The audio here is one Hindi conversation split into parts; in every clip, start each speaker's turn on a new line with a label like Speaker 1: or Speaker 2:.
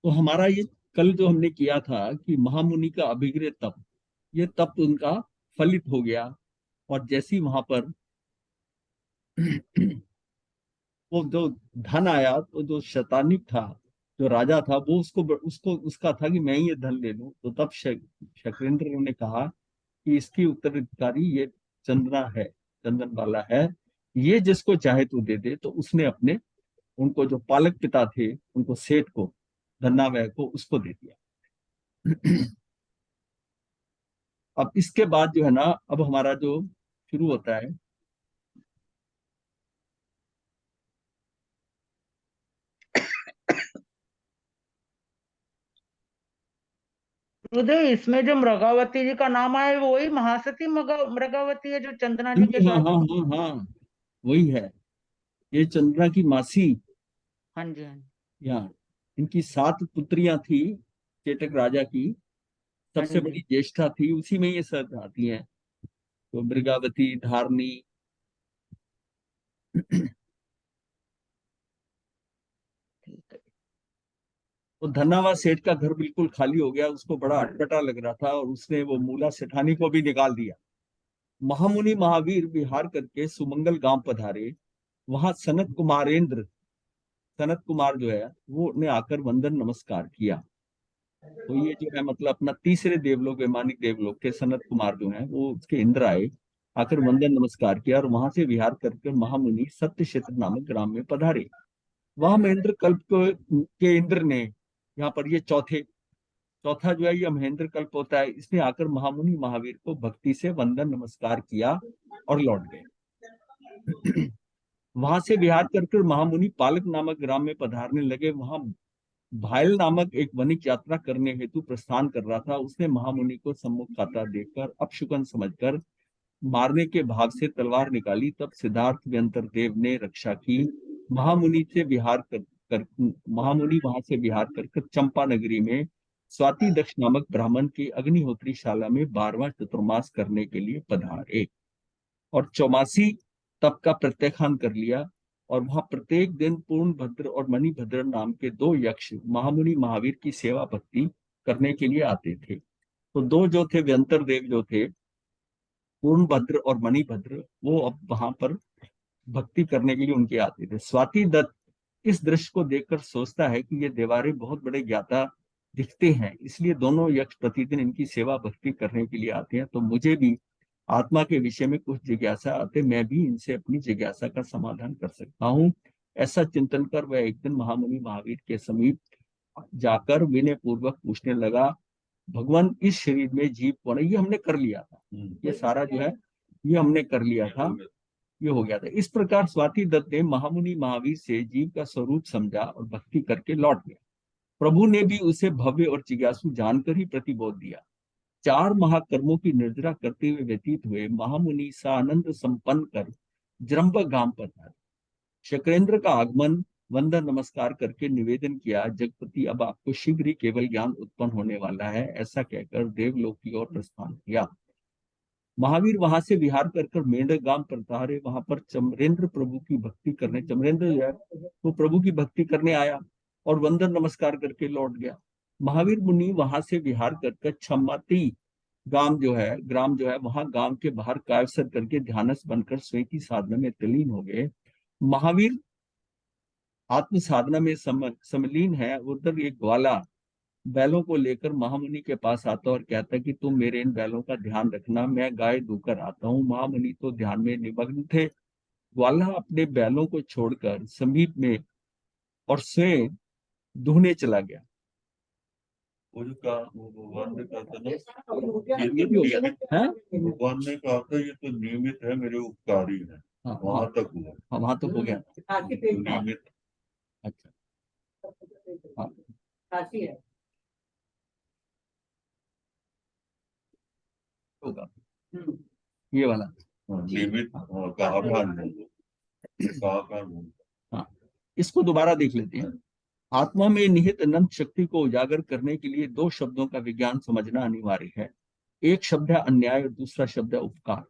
Speaker 1: तो हमारा ये कल जो हमने किया था कि महामुनि का अभिग्रह तप, ये तप उनका फलित हो गया। और जैसी वहां पर वो जो धन आया, तो जो शैतानिक था, जो राजा था, वो उसको उसको उसका था कि मैं ही ये धन ले लूं। तो तब शक्रेंद्र ने कहा कि इसकी उत्तराधिकारी ये चंदना है, चंदन वाला है, ये जिसको चाहे तू दे दे। तो उसने अपने उनको जो पालक पिता थे, उनको सेठ को, धन्नावय को, उसको दे दिया। अब इसके बाद जो है ना, अब हमारा जो शुरू होता है।
Speaker 2: गुरुदेव, इसमें जो मृगावती जी का नाम आया है, वो वही महासती मृगावती है जो चंदना
Speaker 1: हाँ
Speaker 2: जी के
Speaker 1: हाँ
Speaker 2: साथ
Speaker 1: हाँ
Speaker 2: थी?
Speaker 1: हाँ हाँ, वही है। ये चंद्रा की मासी।
Speaker 2: हाँ जी, हाँ जी।
Speaker 1: यहाँ इनकी 7 पुत्रियां थी, चेटक राजा की।
Speaker 2: हाँ
Speaker 1: सबसे बड़ी
Speaker 2: जी।
Speaker 1: ज्येष्ठा थी, उसी में ये सब आती हैं। तो मृगावती, धारणी।
Speaker 2: ठीक है।
Speaker 1: तो धन्नावा सेठ का घर बिल्कुल खाली हो गया, उसको बड़ा अटपटा लग रहा था, और उसने वो मूला सेठानी को भी निकाल दिया। महामुनि महावीर विहार करके सुमंगल गांव पधारे। वहां सनत कुमारेंद्र, सनत कुमार जो है, वो ने आकर वंदन नमस्कार किया। तो ये जो है मतलब अपना तीसरे देवलोक, वैमानिक देवलोक के सनत कुमार जो है, वो उसके इंद्र आए, आकर वंदन नमस्कार किया, और वहां से विहार करके महामुनि सत्य क्षेत्र नामक ग्राम में पधारे। वहां महेंद्र कल्प के इंद्र ने, यहाँ पर ये चौथा जो है, ये महेंद्र कल्प होता है, इसने आकर महामुनि महावीर को भक्ति से वंदन नमस्कार किया और लौट गए। वहां से विहार कर महामुनि पालक नामक ग्राम में पधारने लगे। वहां भायल नामक एक वणिक यात्रा करने हेतु प्रस्थान कर रहा था। उसने महामुनि को सम्मुख खाता देखकर अपशुकन समझकर मारने के भाव से तलवार निकाली। तब सिद्धार्थ व्यंतर देव ने रक्षा की। महामुनि से विहार कर महामुनि वहां से विहार कर चंपा नगरी में स्वाति दक्ष नामक ब्राह्मण की अग्निहोत्री शाला में 12वां चतुर्मास करने के लिए पधारे, और 84 तप का प्रत्याख्यान कर लिया। और वहां प्रत्येक दिन पूर्ण भद्र और मणिभद्र नाम के 2 यक्ष महामुनि महावीर की सेवा भक्ति करने के लिए आते थे। तो दो जो थे, व्यंतर देव जो थे, पूर्ण भद्र और मणिभद्र, वो अब वहां पर भक्ति करने के लिए उनके आते थे। स्वाति दत्त इस दृश्य को देखकर सोचता है कि ये देवारे बहुत बड़े ज्ञाता दिखते हैं, इसलिए दोनों यक्ष प्रतिदिन इनकी सेवा भक्ति करने के लिए आते हैं। तो मुझे भी आत्मा के विषय में कुछ जिज्ञासा आते, मैं भी इनसे अपनी जिज्ञासा का समाधान कर सकता हूँ। ऐसा चिंतन कर वह एक दिन महामुनि महावीर के समीप जाकर विनय पूर्वक पूछने लगा, भगवान इस शरीर में जीव कौन है? ये हमने कर लिया था, ये सारा जो है, ये हमने कर लिया था, ये हो गया था। इस प्रकार स्वाति दत्त ने महामुनि महावीर से जीव का स्वरूप समझा और भक्ति करके लौट गया। प्रभु ने भी उसे भव्य और जिज्ञासु जानकर ही प्रतिबोध दिया। 4 महाकर्मों की निर्जरा करते हुए व्यतीत हुए महामुनि सानंद संपन्न कर जरंब गांव पर था। शक्रेंद्र का आगमन, वंदन नमस्कार करके निवेदन किया, जगपति अब आपको शीघ्र ही केवल ज्ञान उत्पन्न होने वाला है। ऐसा कहकर देवलोक की ओर प्रस्थान किया। महावीर वहां से विहार कर मेंढक गांव पर पधारे। वहां पर चमरेंद्र प्रभु की भक्ति करने, चमरेंद्र जो है वो प्रभु की भक्ति करने आया और वंदन नमस्कार करके लौट गया। महावीर मुनि वहां से विहार कर छम्माती ग्राम जो है, वहां गांव के बाहर कायवसर करके ध्यानस्थ बनकर स्वयं की साधना में तल्लीन हो गए। महावीर आत्म साधना में समलीन है। उधर एक ग्वाला बैलों को लेकर महामुनि के पास आता और कहता कि तुम मेरे इन बैलों का ध्यान रखना, मैं गाय धोकर आता हूँ। महामुनि तो ध्यान में निमग्न थे। ग्वाला अपने बैलों को छोड़कर समीप में और स्वयं दूहने चला गया। वो जो कहा, वो भगवान ने कहा था ना, ये भी हो गया है। भगवान ने कहा था ये तो नियमित है, मेरे उपकारी है। हाँ, वहां तक हुआ। हाँ, वहां तक हो गया नियमित। अच्छा। हाँ, होगा ये वाला। हाँ, नियमित। हाँ, कहा था कहा था। हाँ, इसको दोबारा देख लेते हैं। आत्मा में निहित अनंत शक्ति को उजागर करने के लिए 2 शब्दों का विज्ञान समझना अनिवार्य है। एक शब्द है अन्याय और दूसरा शब्द है उपकार।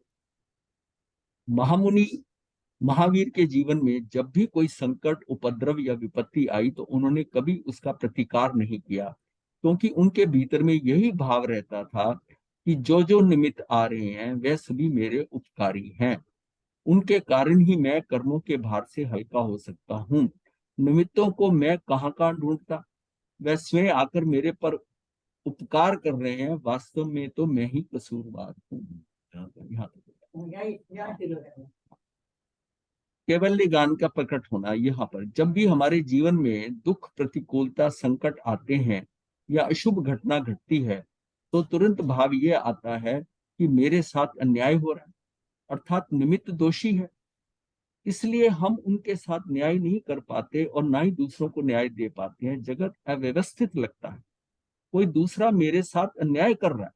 Speaker 1: महामुनि महावीर के जीवन में जब भी कोई संकट, उपद्रव या विपत्ति आई तो उन्होंने कभी उसका प्रतिकार नहीं किया, क्योंकि उनके भीतर में यही भाव रहता था कि जो जो निमित्त आ रहे हैं वह सभी मेरे उपकारी हैं। उनके कारण ही मैं कर्मों के भार से हल्का हो सकता हूँ। निमित्तों को मैं कहाँ कहाँ ढूंढता, वह स्वयं आकर मेरे पर उपकार कर रहे हैं। वास्तव में तो मैं ही कसूरवार हूँ। यहाँ तक केवल ज्ञान का प्रकट होना। यहाँ पर जब भी हमारे जीवन में दुख, प्रतिकूलता, संकट आते हैं या अशुभ घटना घटती है, तो तुरंत भाव ये आता है कि मेरे साथ अन्याय हो रहा है, अर्थात निमित्त दोषी है। इसलिए हम उनके साथ न्याय नहीं कर पाते और ना ही दूसरों को न्याय दे पाते हैं। जगत अव्यवस्थित लगता है, कोई दूसरा मेरे साथ अन्याय कर रहा है।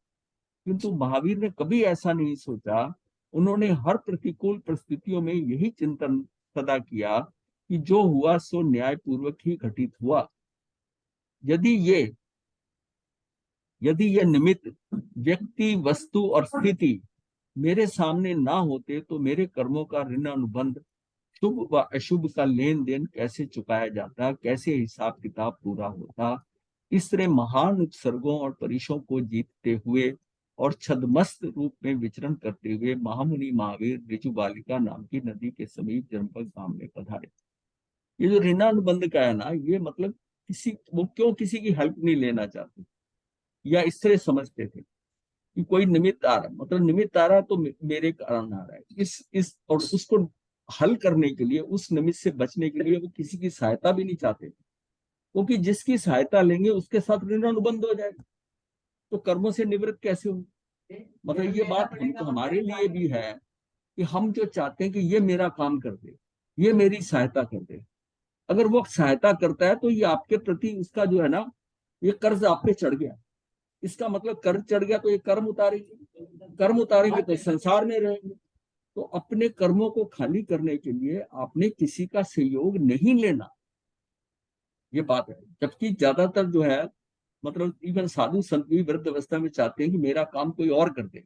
Speaker 1: किंतु महावीर ने कभी ऐसा नहीं सोचा। उन्होंने हर प्रतिकूल परिस्थितियों में यही चिंतन सदा किया कि जो हुआ सो न्यायपूर्वक ही घटित हुआ। यदि ये यदि ये निमित्त, व्यक्ति, वस्तु और स्थिति मेरे सामने ना होते तो मेरे कर्मों का ऋण अनुबंध, शुभ व अशुभ का लेन देन कैसे चुकाया जाता, कैसे हिसाब किताब पूरा होता। इस तरह महान उपसर्गों और परीक्षों को जीतते हुए और छद्मस्त रूप में विचरण करते हुए महामुनि महावीर ऋजु बालिका नाम की नदी के समीप जनपद गांव में पधारे। ये जो ऋणानुबंध का है ना, ये मतलब वो क्यों किसी की हेल्प नहीं लेना चाहते, या इस तरह समझते थे कि कोई निमित्त आ रहा, मतलब निमित्त आ रहा तो मेरे कारण आ रहा है। इस और उसको हल करने के लिए, उस निमित्त से बचने के लिए वो किसी की सहायता भी नहीं चाहते, क्योंकि जिसकी सहायता लेंगे उसके साथ ऋण अनुबंध हो जाएगा, तो कर्मों से निवृत्त कैसे होंगे। मतलब ये बात हमको, हमारे लिए भी है कि हम जो चाहते हैं कि ये मेरा काम कर दे, ये मेरी सहायता कर दे। अगर वो सहायता करता है तो ये आपके प्रति उसका जो है ना, ये कर्ज आप पे चढ़ गया। इसका मतलब कर्ज चढ़ गया तो ये कर्म उतारेंगे, कर्म उतारेंगे तो संसार में रहेंगे। तो अपने कर्मों को खाली करने के लिए आपने किसी का सहयोग नहीं लेना, ये बात है। जबकि ज्यादातर जो है, मतलब इवन साधु संत भी वृद्ध अवस्था में चाहते हैं कि मेरा काम कोई और कर दे,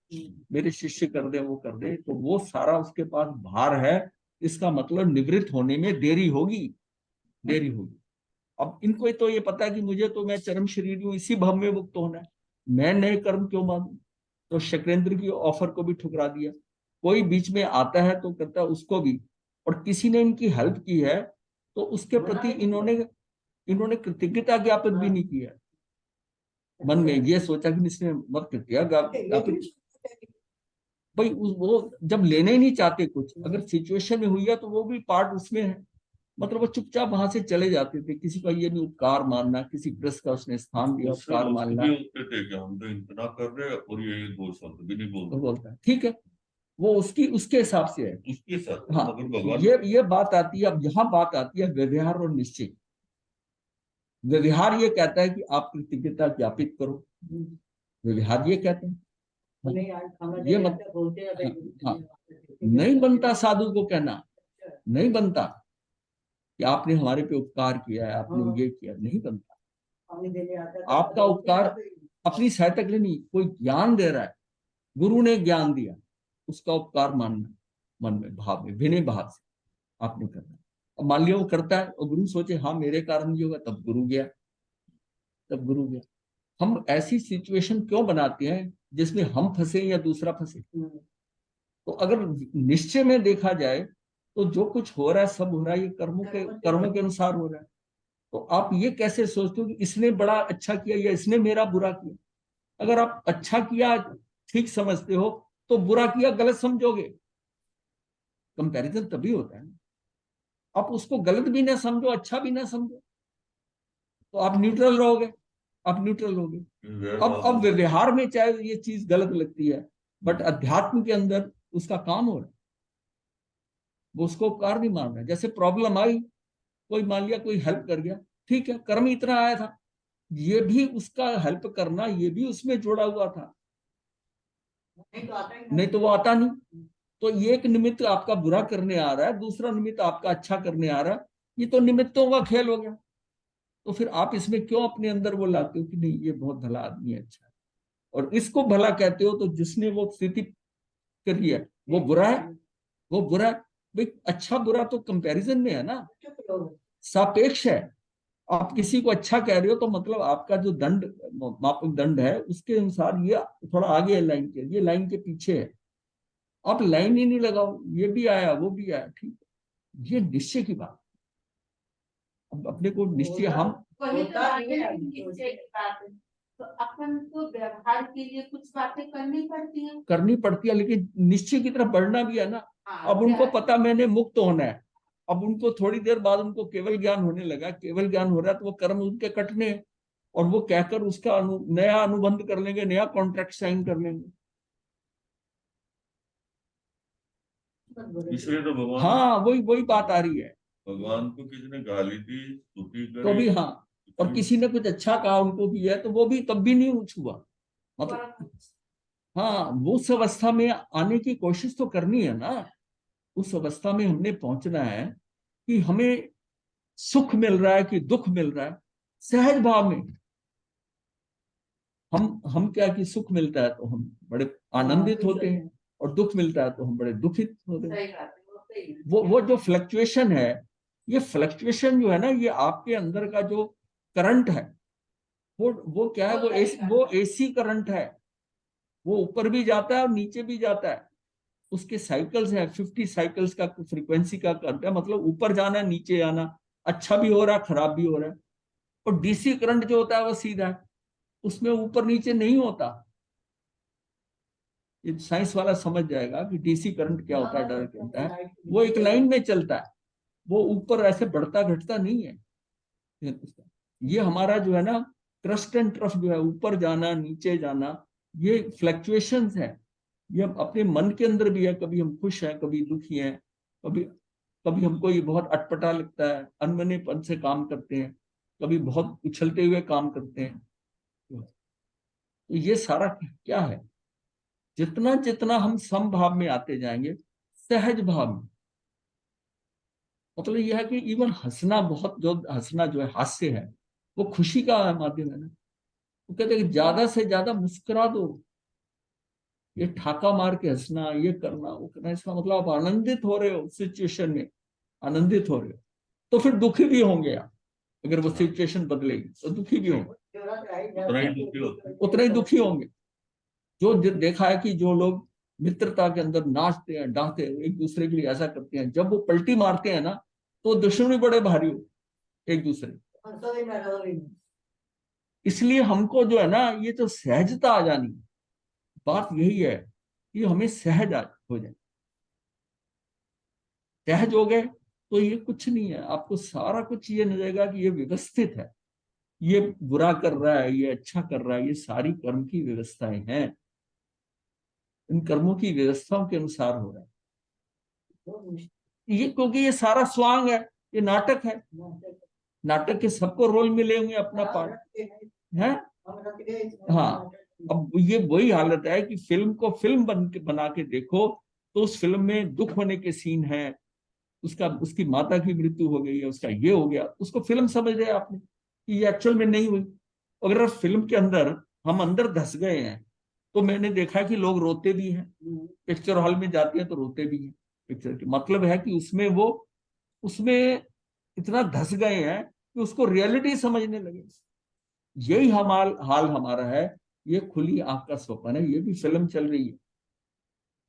Speaker 1: मेरे शिष्य कर दे, वो कर दे, तो वो सारा उसके पास भार है। इसका मतलब निवृत्त होने में देरी होगी, देरी होगी। अब इनको तो ये पता है कि मुझे तो, मैं चरम शरीर हूं, इसी भव में मुक्त होना है, मैं नए कर्म क्यों मानूं। तो शक्रेंद्र की ऑफर को भी ठुकरा दिया। कोई बीच में आता है तो करता उसको भी, और किसी ने इनकी हेल्प की है तो उसके प्रति इन्होंने इन्होंने कृतज्ञता ज्ञापन भी नहीं किया। मन में ये सोचा कि इसने मत किया ज्ञापन। भाई वो जब लेने ही नहीं चाहते कुछ, अगर सिचुएशन में हुई है तो वो भी पार्ट उसमें है। मतलब वो चुपचाप वहां से चले जाते थे। किसी का ये नहीं उपकार मानना, किसी ग्रस्त का उसने स्थान दिया उपकार मानना। हम तो इतना कर रहे हैं और ये दो शब्द भी नहीं बोलता है, ठीक है, वो उसके हिसाब से है, उसके साथ। हाँ, ये बात आती है। अब यहाँ बात आती है व्यवहार और निश्चय। व्यवहार ये कहता है कि आप कृतज्ञता ज्ञापित करो, व्यवहार ये कहते हैं। ये मतलब हाँ, नहीं बनता साधु को कहना, नहीं बनता कि आपने हमारे पे उपकार किया है, आपने ये किया, नहीं बनता। आपका उपकार अपनी सहायता के लिए नहीं, कोई ज्ञान दे रहा है, गुरु ने ज्ञान दिया, उसका उपकार मानना, मन में भाव में विनय भाव से आपने करना। अब मान लिया वो करता है और गुरु सोचे हाँ मेरे कारण ये होगा, तब गुरु गया, तब गुरु गया। हम ऐसी सिचुएशन क्यों बनाते हैं जिसमें हम फंसे या दूसरा फंसे। तो अगर निश्चय में देखा जाए तो जो कुछ हो रहा है सब हो रहा है ये कर्मों के अनुसार हो रहा है। तो आप ये कैसे सोचते हो कि इसने बड़ा अच्छा किया या इसने मेरा बुरा किया। अगर आप अच्छा किया ठीक समझते हो तो बुरा किया गलत समझोगे। कंपैरिजन तभी होता है, आप उसको गलत भी ना समझो, अच्छा भी ना समझो, तो आप न्यूट्रल रहोगे, आप न्यूट्रल रहोगे। अब व्यवहार में चाहे ये चीज गलत लगती है, बट अध्यात्म के अंदर उसका काम हो रहा है, वो उसको उपकार नहीं मान रहा है। जैसे प्रॉब्लम आई, कोई मान लिया कोई हेल्प कर गया, ठीक है, कर्म इतना आया था, ये भी उसका हेल्प करना ये भी उसमें जोड़ा हुआ था, नहीं तो वो आता नहीं। तो ये एक निमित्त आपका बुरा करने आ रहा है, दूसरा निमित्त आपका अच्छा करने आ रहा है, ये तो निमित्तों का खेल हो गया। तो फिर आप इसमें क्यों अपने अंदर वो लाते हो कि नहीं ये बहुत भला आदमी है, अच्छा है, और इसको भला कहते हो। तो जिसने वो स्थिति करी है वो बुरा है, वो बुरा है। भाई अच्छा बुरा तो कंपैरिजन में है ना, सापेक्ष है। आप किसी को अच्छा कह रहे हो तो मतलब आपका जो दंड, मापदंड है उसके अनुसार ये थोड़ा आगे है लाइन के, ये लाइन के पीछे है। आप लाइन ही नहीं लगाओ, ये भी आया वो भी आया, ठीक है, ये निश्चय की बात। अब अपने को निश्चय, हम
Speaker 3: वही तो निश्चय की बात है। तो अपन को व्यवहार के लिए कुछ बातें करनी पड़ती
Speaker 1: है, लेकिन निश्चय की तरफ बढ़ना भी है ना। अब उनको पता मैंने मुक्त होना है, अब उनको थोड़ी देर बाद उनको केवल ज्ञान होने लगा, केवल ज्ञान हो रहा है तो वो कर्म उनके कटने हैं, और वो कहकर उसका नया अनुबंध कर लेंगे, नया कॉन्ट्रैक्ट साइन कर लेंगे।
Speaker 4: इसलिए तो भगवान,
Speaker 1: हाँ वही वही बात आ रही है।
Speaker 4: भगवान को किसी ने गाली दी, स्तुति
Speaker 1: तो
Speaker 4: करी,
Speaker 1: भी हाँ, और किसी ने कुछ अच्छा कहा उनको भी है, तो वो भी तब भी नहीं छुआ, मतलब हाँ, वो उस अवस्था में आने की कोशिश तो करनी है ना। उस अवस्था में हमने पहुंचना है कि हमें सुख मिल रहा है कि दुख मिल रहा है, सहज भाव में। हम क्या कि सुख मिलता है तो हम बड़े आनंदित होते हैं, और दुख मिलता है तो हम बड़े दुखित होते हैं। वो जो फ्लक्चुएशन है, ये फ्लक्चुएशन जो है ना, ये आपके अंदर का जो करंट है, वो क्या है, वो एसी करंट है। वो ऊपर भी जाता है और नीचे भी जाता है। उसके साइकिल्स है, 50 साइकिल्स का फ्रीक्वेंसी का करंट है, मतलब ऊपर जाना नीचे आना, अच्छा भी हो रहा है खराब भी हो रहा है। और डीसी करंट जो होता है वो सीधा है, उसमें ऊपर नीचे नहीं होता। ये साइंस वाला समझ जाएगा कि डीसी करंट क्या होता है, डायरेक्ट होता है, वो एक लाइन में चलता है, वो ऊपर ऐसे बढ़ता घटता नहीं है। ये हमारा जो है ना, ट्रस्ट एंड ट्रफ जो है, ऊपर जाना नीचे जाना, ये फ्लक्चुएशंस है। ये अपने मन के अंदर भी है, कभी हम खुश हैं कभी दुखी हैं, कभी कभी हमको ये बहुत अटपटा लगता है, अनमनेपन से काम करते हैं, कभी बहुत उछलते हुए काम करते हैं। तो ये सारा क्या है, जितना जितना हम समभाव में आते जाएंगे, सहज भाव में, मतलब यह है कि इवन हंसना, बहुत जो हंसना जो है, हास्य है, वो खुशी का माध्यम है ना। वो कहते हैं कि ज्यादा से ज्यादा मुस्कुरा दो, ये ठाका मार के हंसना, ये करना वो करना, इसका मतलब आप आनंदित हो रहे हो सिचुएशन में, आनंदित हो रहे हो, तो फिर दुखी भी होंगे आप। अगर वो सिचुएशन बदलेगी तो दुखी भी होंगे, उतना ही दुखी होंगे। जो देखा है कि जो लोग मित्रता के अंदर नाचते हैं, डांटते हैं, एक दूसरे के लिए ऐसा करते हैं, जब वो पलटी मारते हैं ना, तो दुश्मनी बड़े भारी हो एक दूसरे। इसलिए हमको जो है ना, ये तो सहजता आ जानी, बात यही है कि हमें सहज हो जाए। सहज हो गए तो ये कुछ नहीं है, आपको सारा कुछ ये नजरेगा कि ये व्यवस्थित है, ये बुरा कर रहा है, ये अच्छा कर रहा है, ये सारी कर्म की व्यवस्थाएं हैं, इन कर्मों की व्यवस्थाओं के अनुसार हो रहा है ये, क्योंकि ये सारा स्वांग है, ये नाटक है। नाटक के सबको रोल मिले हुए अपना पार्ट है। हाँ, अब ये वही हालत है कि फिल्म को फिल्म बना के देखो, तो उस फिल्म में दुख होने के सीन है, उसकी माता की मृत्यु हो गई है, उसका ये हो गया, उसको फिल्म समझ रहे आपने कि ये एक्चुअल में नहीं हुई। अगर फिल्म के अंदर हम अंदर धस गए हैं, तो मैंने देखा है कि लोग रोते भी हैं, पिक्चर हॉल में जाते हैं तो रोते भी हैं। पिक्चर की मतलब है कि उसमें इतना धस गए हैं कि उसको रियलिटी समझने लगे। यही हाल हमारा है। ये खुली आंख का स्वप्न है, ये भी फिल्म चल रही है,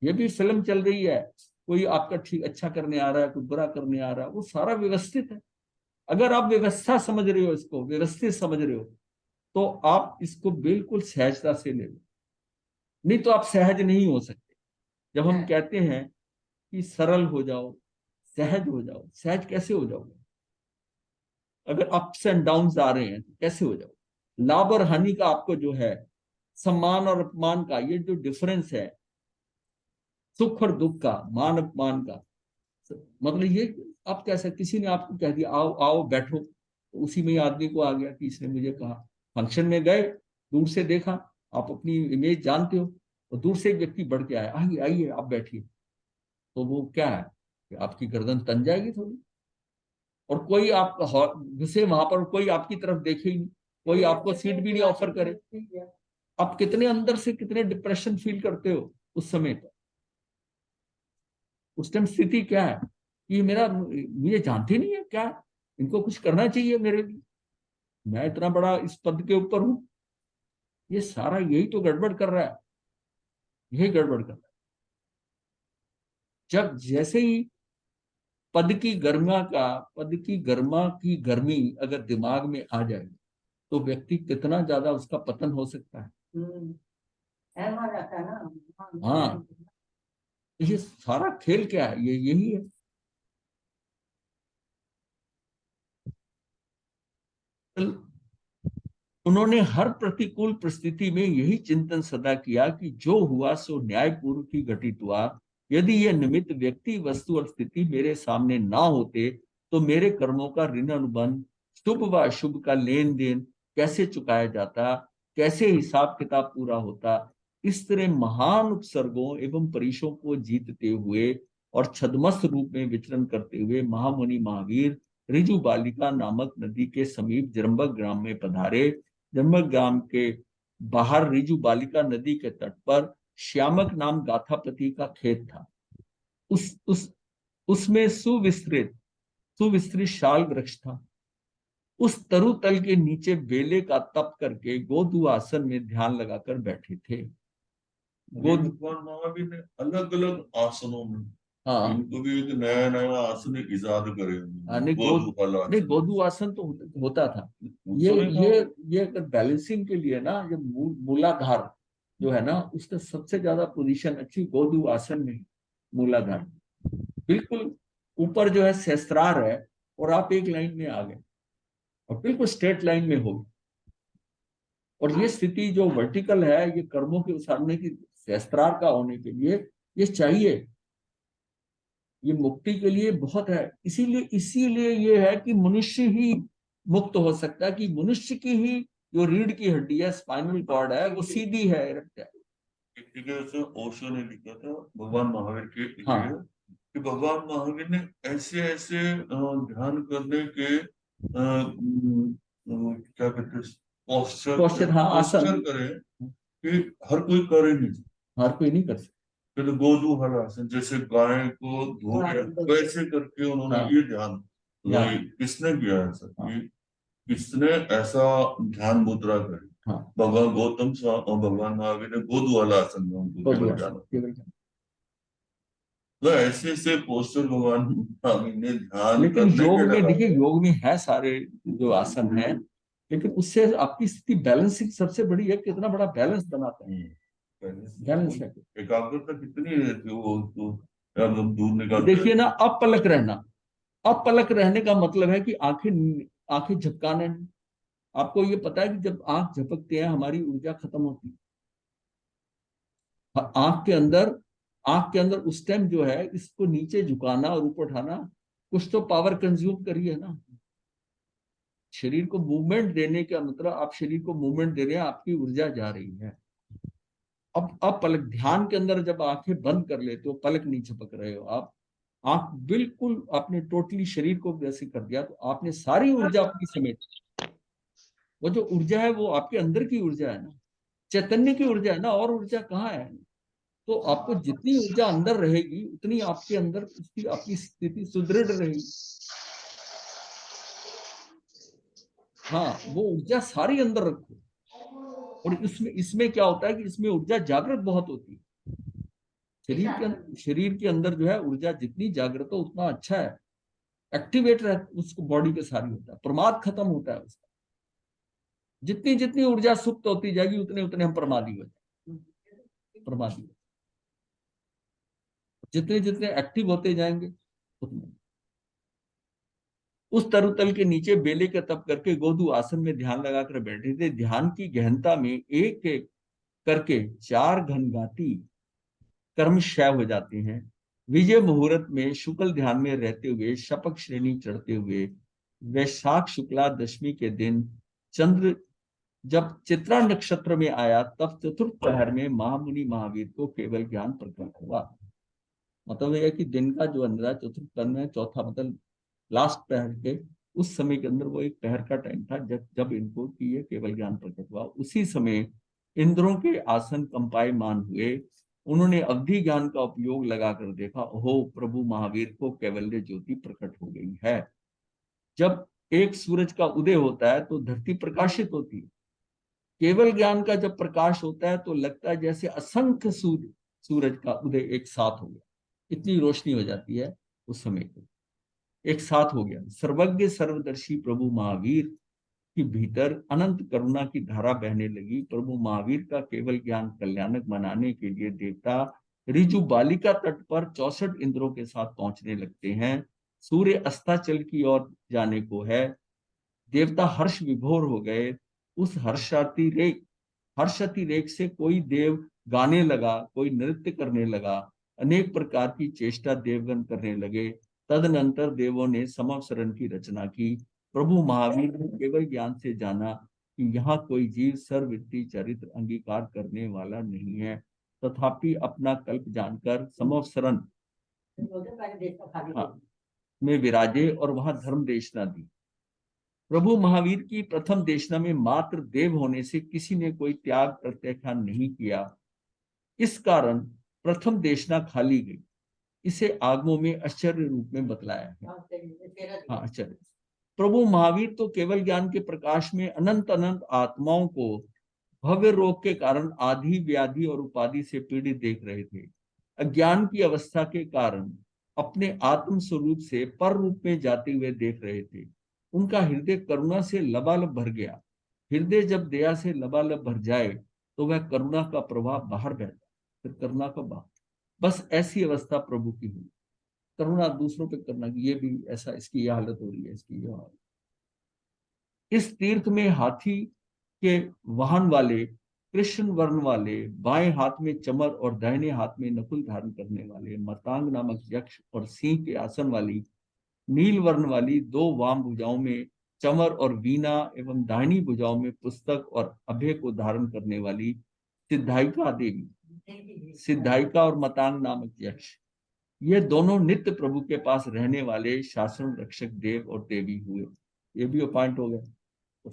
Speaker 1: ये भी फिल्म चल रही है। कोई आपका ठीक अच्छा करने आ रहा है, कोई बुरा करने आ रहा है, वो सारा व्यवस्थित है। अगर आप व्यवस्था समझ रहे हो, इसको व्यवस्थित समझ रहे हो, तो आप इसको बिल्कुल सहजता से ले लो, नहीं तो आप सहज नहीं हो सकते। जब हम कहते हैं कि सरल हो जाओ, सहज हो जाओ, सहज कैसे हो जाओगे? अगर अप्स एंड डाउन्स आ रहे हैं तो कैसे हो जाओगे? लाभ और हानि का आपको जो है, सम्मान और अपमान का ये जो डिफरेंस है, सुख और दुख का, मान अपमान का, मतलब ये आप कैसे, किसी ने आपको कह दिया आओ आओ बैठो, तो उसी में ही आदमी को आ गया कि इसने मुझे कहा। फंक्शन में गए, दूर से देखा, आप अपनी इमेज जानते हो, और दूर से एक व्यक्ति बढ़ के आया, आइए आइए आप बैठिए, तो वो क्या है कि आपकी गर्दन तन जाएगी थोड़ी, और कोई आप घुसे वहां पर, कोई आपकी तरफ देखे ही नहीं, कोई आपको सीट भी नहीं ऑफर करे। आप कितने अंदर से कितने डिप्रेशन फील करते हो उस समय पर। उस टाइम स्थिति क्या है कि मेरा मुझे जानते नहीं है क्या, इनको कुछ करना चाहिए मेरे लिए, मैं इतना बड़ा इस पद के ऊपर हूं, ये सारा यही तो गड़बड़ कर रहा है, यही गड़बड़ कर रहा है। जब जैसे ही पद की गर्मा की गर्मी अगर दिमाग में आ जाए तो व्यक्ति कितना ज्यादा उसका पतन हो सकता है।
Speaker 2: ऐसा रहता है ना।
Speaker 1: हाँ, ये सारा खेल क्या है, ये यही है। उन्होंने हर प्रतिकूल परिस्थिति में यही चिंतन सदा किया कि जो हुआ सो न्यायपूर्वक ही घटित हुआ। यदि यह निमित्त व्यक्ति, वस्तु और स्थिति मेरे सामने ना होते तो मेरे कर्मों का ऋण अनुबंध, शुभ व अशुभ का लेन देन कैसे चुकाया जाता, कैसे हिसाब किताब पूरा होता। इस तरह महान उपसर्गों एवं परीक्षों को जीतते हुए और छद्मस्त रूप में विचरण करते हुए महामुनि महावीर ऋजु बालिका नामक नदी के समीप जरंबक ग्राम में पधारे। जरंबक ग्राम के बाहर ऋजु बालिका नदी के तट पर श्यामक नाम गाथापति का खेत था। उस उसमें सुविस्तृत सुविस्तृत शाल वृक्ष था। उस तरु तल के नीचे बेले का तप करके गोधु आसन में ध्यान लगाकर बैठे थे।
Speaker 4: भगवान महावीर ने अलग अलग आसनों में
Speaker 1: हाँ,
Speaker 4: इनको भी एक नया नया आसन इजाद करे,
Speaker 1: नहीं गोधु आसन तो होता था। ये अगर बैलेंसिंग के लिए ना, जब मूलाधार जो है ना, उसका सबसे ज्यादा पोजीशन अच्छी गोधु आसन में, मूलाधार बिल्कुल ऊपर जो है सहस्त्रार है और आप एक लाइन में आ गए और बिल्कुल स्ट्रेट लाइन में हो गए। और ये स्थिति जो वर्टिकल है, ये कर्मों के उसारने की सहस्त्रार का होने के लिए ये चाहिए, ये मुक्ति के लिए बहुत है। इसीलिए ये है कि मनुष्य ही मुक्त हो सकता है, कि मनुष्य की ही जो रीढ़ की हड्डी है, स्पाइनल कॉर्ड है, वो सीधी है।
Speaker 4: ओशो ने लिखा था भगवान महावीर के लिए,
Speaker 1: हाँ,
Speaker 4: कि भगवान महावीर ने ऐसे ऐसे ध्यान करने के क्या कहते हैं
Speaker 1: पोस्चर, हाँ, आसन
Speaker 4: करे कि हर कोई कर ही नहीं सकता।
Speaker 1: हर कोई नहीं कर सकता।
Speaker 4: तो गोदू हल आसन, जैसे गाय को धो गया वैसे करके उन्होंने
Speaker 1: हाँ,
Speaker 4: ये ध्यान, किसने किया है सर,
Speaker 1: हाँ,
Speaker 4: किसने ऐसा ध्यान मुद्रा करी?
Speaker 1: हाँ,
Speaker 4: भगवान गौतम और भगवान महावीर ने गोदू वाला आसन में उनको केवल जाना। तो ऐसे ऐसे पोस्टर भगवान महावीर ने ध्यान
Speaker 1: लेकिन
Speaker 4: करने
Speaker 1: योग
Speaker 4: के
Speaker 1: में
Speaker 4: लगा।
Speaker 1: देखिए, योग में है सारे जो आसन है, लेकिन उससे आपकी स्थिति बैलेंसिंग सबसे बड़ी है, कितना बड़ा बैलेंस बनाता है। बैलेंस है।
Speaker 4: एकाग्रता कितनी रहती है वो तो एकदम दूर निकाल।
Speaker 1: देखिए ना, अपलक रहना, अपलक रहने का मतलब है कि आंखें आंखें झपकाना नहीं। आपको ये पता है कि जब आंख झपकते हैं हमारी ऊर्जा खत्म होती है। आंख के अंदर उस टाइम जो है, इसको नीचे झुकाना और ऊपर उठाना, कुछ तो पावर कंज्यूम करिए ना। शरीर को मूवमेंट देने का मतलब, आप शरीर को मूवमेंट दे रहे हैं, आपकी ऊर्जा जा रही है। अब पलक, ध्यान के अंदर जब आंखें बंद कर लेते हो, पलक नहीं झपक रहे हो आप, आंख बिल्कुल आपने टोटली शरीर को वैसे कर दिया, तो आपने सारी ऊर्जा अपनी समेट। वो जो ऊर्जा है वो आपके अंदर की ऊर्जा है ना, चैतन्य की ऊर्जा है ना, और ऊर्जा कहाँ है। तो आपको जितनी ऊर्जा अंदर रहेगी उतनी आपके अंदर उसकी आपकी स्थिति सुदृढ़ रहेगी। हाँ, वो ऊर्जा सारी अंदर रखो। और इसमें इसमें क्या होता है कि इसमें ऊर्जा जागृत बहुत होती है। शरीर के अंदर जो है ऊर्जा जितनी जागृत हो उतना अच्छा है, एक्टिवेट रह उसको बॉडी के सारी होता है, प्रमाद खत्म होता है उसका। जितनी जितनी ऊर्जा सुप्त होती जाएगी उतने उतने हम प्रमादी हो जाएंगे, प्रमादी। जितने जितने एक्टिव होते जाएंगे उतने। उस तरुतल के नीचे बेले का तप करके गोधु आसन में ध्यान लगाकर बैठे थे। ध्यान की गहनता में एक एक करके 4 घनघाती कर्म क्षय हो जाते हैं। विजय मुहूर्त में शुक्ल ध्यान में रहते हुए, शपथ श्रेणी चढ़ते हुए, वैशाख शुक्ला दशमी के दिन चंद्र जब चित्रा नक्षत्र में आया, तब चतुर्थ पहर में महामुनि महावीर को केवल ज्ञान प्रकट हुआ। मतलब यह है कि दिन का जो अंदर चतुर्थ पहर में, चौथा मतलब लास्ट पहर के उस समय के अंदर, वो एक पहर का टाइम था जब इनको की ये केवल ज्ञान प्रकट हुआ। उसी समय इंद्रों के आसन कंपायमान हुए उन्होंने अवधि ज्ञान का उपयोग लगाकर देखा, हो प्रभु महावीर को कैवल्य ज्योति प्रकट हो गई है। जब एक सूरज का उदय होता है तो धरती प्रकाशित होती है। केवल ज्ञान का जब प्रकाश होता है तो लगता है जैसे असंख्य सूरज का उदय एक साथ हो गया, इतनी रोशनी हो जाती है उस समय को, एक साथ हो गया। सर्वज्ञ सर्वदर्शी प्रभु महावीर के भीतर अनंत करुणा की धारा बहने लगी। प्रभु महावीर का केवल ज्ञान कल्याणक बनाने के लिए देवता रिजु बालिका तट पर 64 इंद्रों के साथ पहुंचने लगते हैं। सूर्य अस्ताचल की ओर जाने को है। देवता हर्ष विभोर हो गए। उस हर्षातिरेक से कोई देव गाने लगा, कोई नृत्य करने लगा, अनेक प्रकार की चेष्टा देवगण करने लगे। तदनंतर देवों ने समवसरण की रचना की। प्रभु महावीर ने केवल ज्ञान से जाना कि यहाँ कोई जीव सर्ववृत्ति चरित्र अंगीकार करने वाला नहीं है, तथापि अपना कल्प जानकर समवसरण में विराजे और वहां धर्म देशना दी। प्रभु महावीर की प्रथम देशना में मात्र देव होने से किसी ने कोई त्याग प्रत्याख्यान नहीं किया। इस कारण प्रथम देशना खाली गई। इसे आगमों में आश्चर्य रूप में बतलाया है। हाँ, आश्चर्य। प्रभु महावीर तो केवल ज्ञान के प्रकाश में अनंत अनंत आत्माओं को भव्य रोग के कारण आदि व्याधि और उपाधि से पीड़ित देख रहे थे। अज्ञान की अवस्था के कारण अपने आत्म स्वरूप से पर रूप में जाते हुए देख रहे थे। उनका हृदय करुणा से लबालब भर गया। हृदय जब दया से लबालब भर जाए तो वह करुणा का प्रभाव बाहर बहता, फिर करुणा का बाहर। बस ऐसी अवस्था प्रभु की हुई। करुणा दूसरों पे करना, ये भी ऐसा, इसकी यह हालत हो रही है, इसकी यह हालत। इस तीर्थ में हाथी के वाहन वाले, कृष्ण वर्ण वाले, बाएं हाथ में चमर और दाहिने हाथ में नकुल धारण करने वाले, मतांग नामक यक्ष और सिंह के आसन वाली, नील वर्ण वाली, दो वाम भुजाओं में चमर और वीणा एवं दाहिनी भुजाओं में पुस्तक और अभय को धारण करने वाली सिद्धाइका देवी, सिद्धाइका और मतांग नामक यक्ष, ये दोनों नित्य प्रभु के पास रहने वाले शासन रक्षक देव और देवी हुए। ये भी पॉइंट हो गया।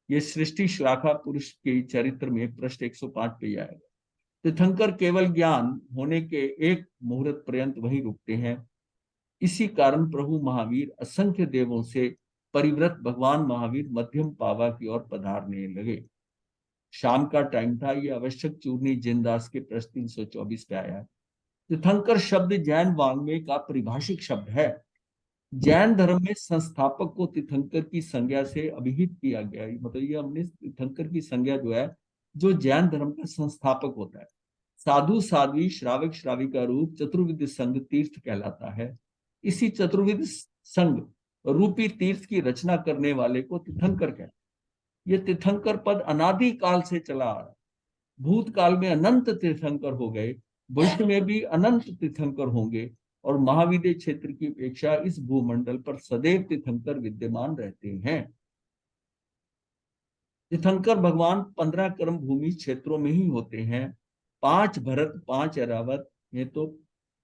Speaker 1: ये सृष्टि शाखा पुरुष के चरित्र में पृष्ठ 105 पे आएगा। तीर्थंकर केवल ज्ञान होने के एक मुहूर्त पर्यंत वहीं रुकते हैं। इसी कारण प्रभु महावीर असंख्य देवों से परिव्रत भगवान महावीर मध्यम पावा की ओर पधारने लगे। शाम का टाइम था। ये आवश्यक चूर्णी जिनदास के पृष्ठ 324 पे आया है। तीर्थंकर शब्द जैन वाङ्मय का परिभाषिक शब्द है। जैन धर्म में संस्थापक को तीर्थंकर की संज्ञा से अभिहित किया गया। मतलब ये हमने तीर्थंकर की संज्ञा जो है, जो जैन धर्म का संस्थापक होता है। साधु साध्वी श्रावक श्राविका रूप चतुर्विध संघ तीर्थ कहलाता है। इसी चतुर्विध संघ रूपी तीर्थ की रचना करने वाले को तीर्थंकर कहते हैं। ये तीर्थंकर पद अनादि काल से चला आ रहा है। भूतकाल में अनंत तीर्थंकर हो गए, भविष्य में भी अनंत तीर्थंकर होंगे और महाविद्य क्षेत्र की अपेक्षा इस भूमंडल पर सदैव तीर्थंकर विद्यमान रहते हैं। तीर्थंकर भगवान 15 कर्म भूमि क्षेत्रों में ही होते हैं। 5 भरत 5 ऐरावत में तो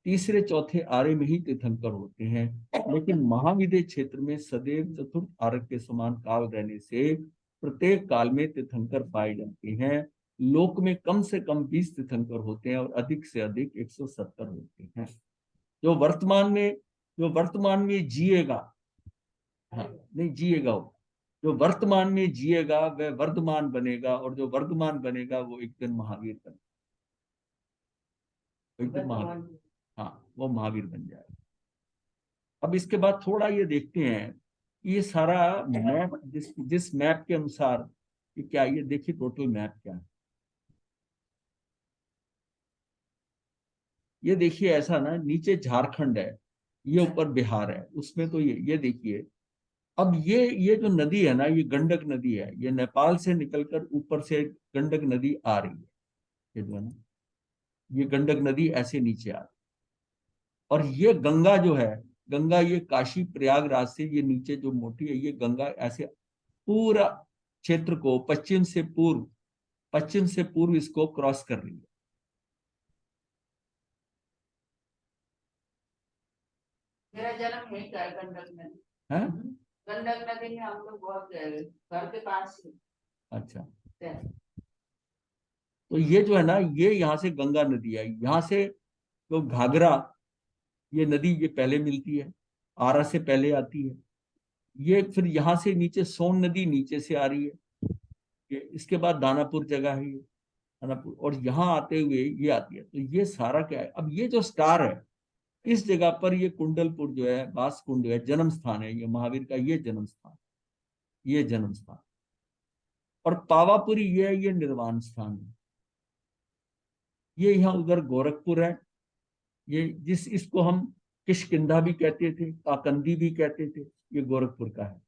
Speaker 1: तीसरे चौथे आर्य में ही तीर्थंकर होते हैं, लेकिन महाविद्य क्षेत्र में सदैव चतुर्थ आर्य के समान काल रहने से प्रत्येक काल में तीर्थंकर पाए जाते हैं। लोक में कम से कम 20 तीर्थंकर होते हैं और अधिक से अधिक 170 होते हैं। जो वर्तमान में जिएगा, हाँ नहीं जिएगा, जो वर्तमान में जिएगा वह वर्धमान बनेगा, और जो वर्धमान बनेगा वो एक दिन महावीर बनेगा। एक दिन महावीर, हाँ वो महावीर बन जाएगा। अब इसके बाद थोड़ा ये देखते हैं, ये सारा मैप जिस मैप के अनुसार ये क्या, ये देखिए टोटल मैप क्या है। ये देखिए ऐसा ना, नीचे झारखंड है, ये ऊपर बिहार है, उसमें तो ये देखिए। अब ये जो नदी है ना, ये गंडक नदी है। ये नेपाल से निकलकर ऊपर से गंडक नदी आ रही है, ये जो है ना, ये गंडक नदी ऐसे नीचे आ रही है। और ये गंगा जो है, गंगा ये काशी प्रयागराज से ये नीचे जो मोटी है, ये गंगा ऐसे पूरा क्षेत्र को पश्चिम से पूर्व इसको क्रॉस कर रही है।
Speaker 3: मेरा जन्म यही का है, गंडक नदी।
Speaker 1: है?
Speaker 3: गंडक नदी में हम लोग बहुत गए, घर के पास ही।
Speaker 1: अच्छा, तो ये जो है ना, ये यहाँ से गंगा नदी है, यहाँ से तो घाघरा, ये नदी ये पहले मिलती है, आरा से पहले आती है। ये फिर यहाँ से नीचे सोन नदी नीचे से आ रही है, ये इसके बाद दानापुर जगह है, ये दानापुर, और यहाँ आते हुए ये आती है। तो ये सारा क्या है, अब ये जो स्टार है इस जगह पर, ये कुंडलपुर जो है, बासकुंड जो है, जन्म स्थान है ये महावीर का, ये जन्म स्थान, ये जन्म स्थान। और पावापुरी ये निर्वाण स्थान है। ये यहाँ उधर गोरखपुर है, ये जिस इसको हम किष्किंधा भी कहते थे, काकंदी भी कहते थे, ये गोरखपुर का है।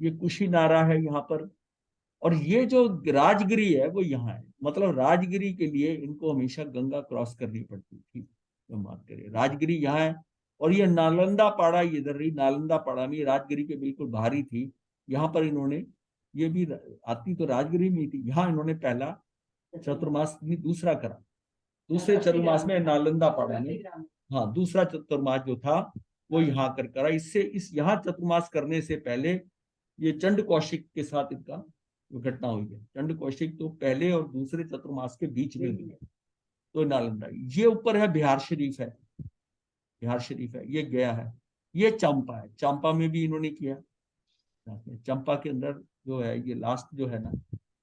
Speaker 1: ये कुशीनारा है यहाँ पर। और ये जो राजगिरी है वो यहाँ है, मतलब राजगिरी के लिए इनको हमेशा गंगा क्रॉस करनी पड़ती थी, तो बात करें राजगिरी यहाँ है। और ये नालंदा पाड़ा, ये इधर रही नालंदा पाड़ा में, राजगिरी के बिल्कुल बाहरी थी, यहाँ पर इन्होंने, ये भी आती तो राजगिरी में थी, यहाँ इन्होंने पहला चतुर्मास दूसरा करा, दूसरे चतुर्मास में नालंदा पाड़ा में, हाँ दूसरा चतुर्मास जो था वो यहाँ कर करा। इससे इस यहाँ चतुर्मास करने से पहले ये चंड कौशिक के साथ इनका घटना हुई है। चंड कौशिक तो पहले और दूसरे चतुर्मास के बीच में हुई है। तो नालंदा, ये ऊपर है बिहार शरीफ है, बिहार शरीफ है, ये गया है। ये चंपा है, चंपा में भी इन्होंने किया। चंपा के अंदर जो है ये लास्ट जो है ना,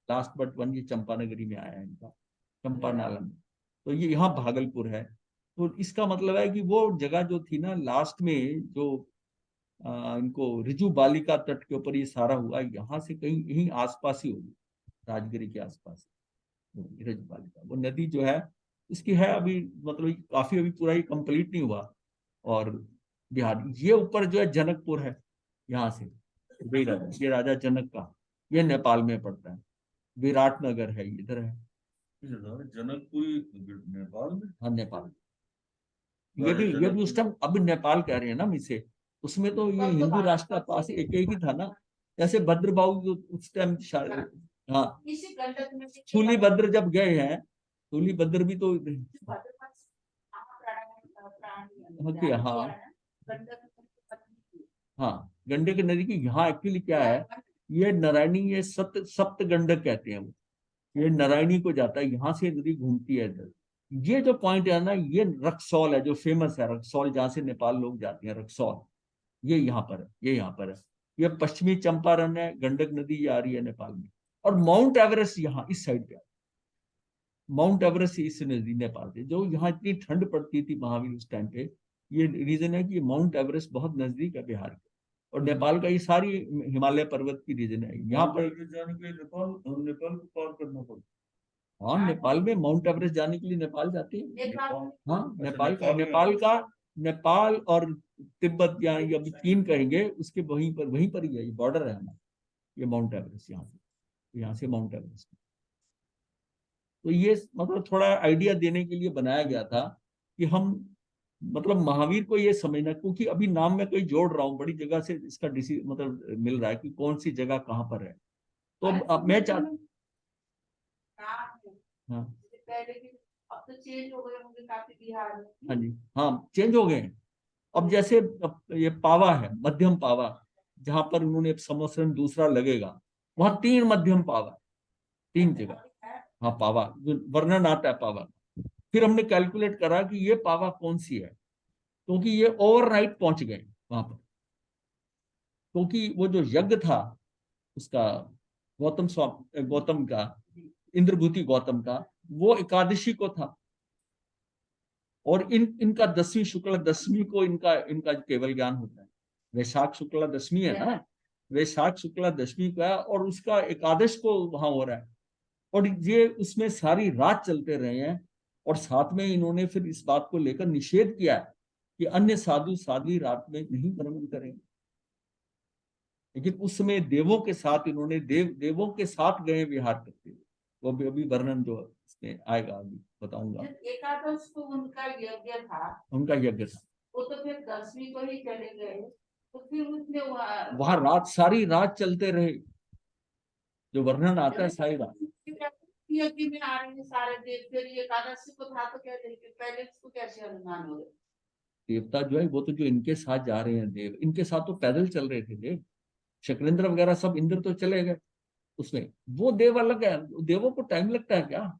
Speaker 1: लास्ट बट वन, ये चंपा नगरी में आया है इनका, चंपा नालंदा। तो ये यहाँ भागलपुर है। तो इसका मतलब है कि वो जगह जो थी ना लास्ट में, जो इनको रिजु बालिका तट के ऊपर ये सारा हुआ, यहाँ से कहीं यहीं आसपास ही होगी, राजगिरी के आसपास रिजु बालिका। वो नदी जो है इसकी है अभी, मतलब काफी अभी पूरा ही कंप्लीट नहीं हुआ। और बिहार, ये ऊपर जो है जनकपुर है, यहाँ से ये राजा जनक का, ये नेपाल में पड़ता है। विराटनगर है, इधर है
Speaker 4: जनकपुरी नेपाल में,
Speaker 1: हाँ नेपाल। ये भी उस टाइम, अभी नेपाल कह रहे हैं ना हम इसे, उसमें तो ये हिंदू राष्ट्र का पास एक ही था ना। जैसे भद्रबाहु जो उस टाइम, हाँ
Speaker 3: इसी गंडक में से
Speaker 1: सूली भद्र जब गए हैं, सूली भद्र भी तो ओके, हाँ हाँ गंडक नदी की यहाँ एक्चुअली क्या है, ये नारायणी, ये सप्त गंडक कहते हैं वो, ये नारायणी को जाता है, यहाँ से नदी घूमती है इधर। ये जो पॉइंट है ना, ये रक्सौल है जो फेमस है, रक्सौल जहाँ से नेपाल लोग जाते हैं, रक्सौल ये यहाँ पर है, ये यहाँ पर है। ये पश्चिमी चंपारण है, गंडक नदी ये आ रही है नेपाल में। और माउंट एवरेस्ट यहाँ इस साइड पे, माउंट एवरेस्ट इस नदी नेपाल से, जो यहाँ इतनी ठंड पड़ती थी महावीर उस टाइम पे, ये रीजन है कि माउंट एवरेस्ट बहुत नजदीक है बिहार के, और नेपाल का ये सारी हिमालय पर्वत की रीजन है यहाँ पर।
Speaker 4: जाने के लिए नेपाल को पार करना पड़ता।
Speaker 1: हाँ नेपाल में माउंट एवरेस्ट जाने के लिए नेपाल जाते हैं। हाँ नेपाल और तिब्बत, या अभी चीन कहेंगे, उसके वहीं पर ही है, ये बॉर्डर है हमारा, ये माउंट एवरेस्ट यहाँ से माउंट एवरेस्ट। तो ये मतलब थोड़ा आइडिया देने के लिए बनाया गया था कि हम, मतलब महावीर को ये समझना, क्योंकि अभी नाम में कोई जोड़ रहा हूँ, बड़ी जगह से इसका मतलब मिल रहा है कि कौन सी जगह कहाँ पर है। तो अब मैं चाहता, हाँ
Speaker 3: अब तो चेंज हो गए होंगे काफी बिहार में।
Speaker 1: हाँ जी, हाँ चेंज हो गए हैं। अब जैसे ये पावा है, मध्यम पावा, जहां पर उन्होंने संवत्सरण दूसरा लगेगा, वहां 3 मध्यम पावा, 3 जगह, हाँ पावा जो वर्णन आता है पावा। फिर हमने कैलकुलेट करा कि ये पावा कौन सी है, क्योंकि ये ओवरनाइट पहुंच गए वहां पर, क्योंकि वो जो यज्ञ था उसका, गौतम का, इंद्रभूति गौतम का, वो एकादशी को था। और इनका 10वीं शुक्ला दशमी को इनका केवल ज्ञान होता है। वैशाख शुक्ला दशमी है ना, वैशाख शुक्ला दशमी का, और उसका एकादश को वहां हो रहा है। और ये उसमें सारी रात चलते रहे हैं। और साथ में इन्होंने फिर इस बात को लेकर निषेध किया है कि अन्य साधु साध्वी रात में नहीं भ्रमण करेंगे। लेकिन उस समय देवों के साथ इन्होंने देवों के साथ गए विहार करते हुए, वो भी अभी वर्णन जो इसमें आएगा अभी बताऊंगा।
Speaker 3: एकादश को उनका यज्ञ था,
Speaker 1: उनका यज्ञ था,
Speaker 3: वो तो फिर 10वीं को ही चले गए, तो फिर उसने
Speaker 1: वहां रात, सारी रात चलते रहे, जो वर्णन आता है सारी रात।
Speaker 3: यज्ञ में आ रहे हैं सारे देव, फिर एकादशी को था तो क्या पहले इसको कैसे अनुमान हो गए?
Speaker 1: देवता जो है वो तो जो इनके साथ जा रहे हैं, देव इनके साथ तो पैदल चल रहे थे देव, शक्रेंद्र वगैरह सब, इंद्र तो चले गए उसमें, वो देव अलग है। देवों को टाइम लगता है क्या?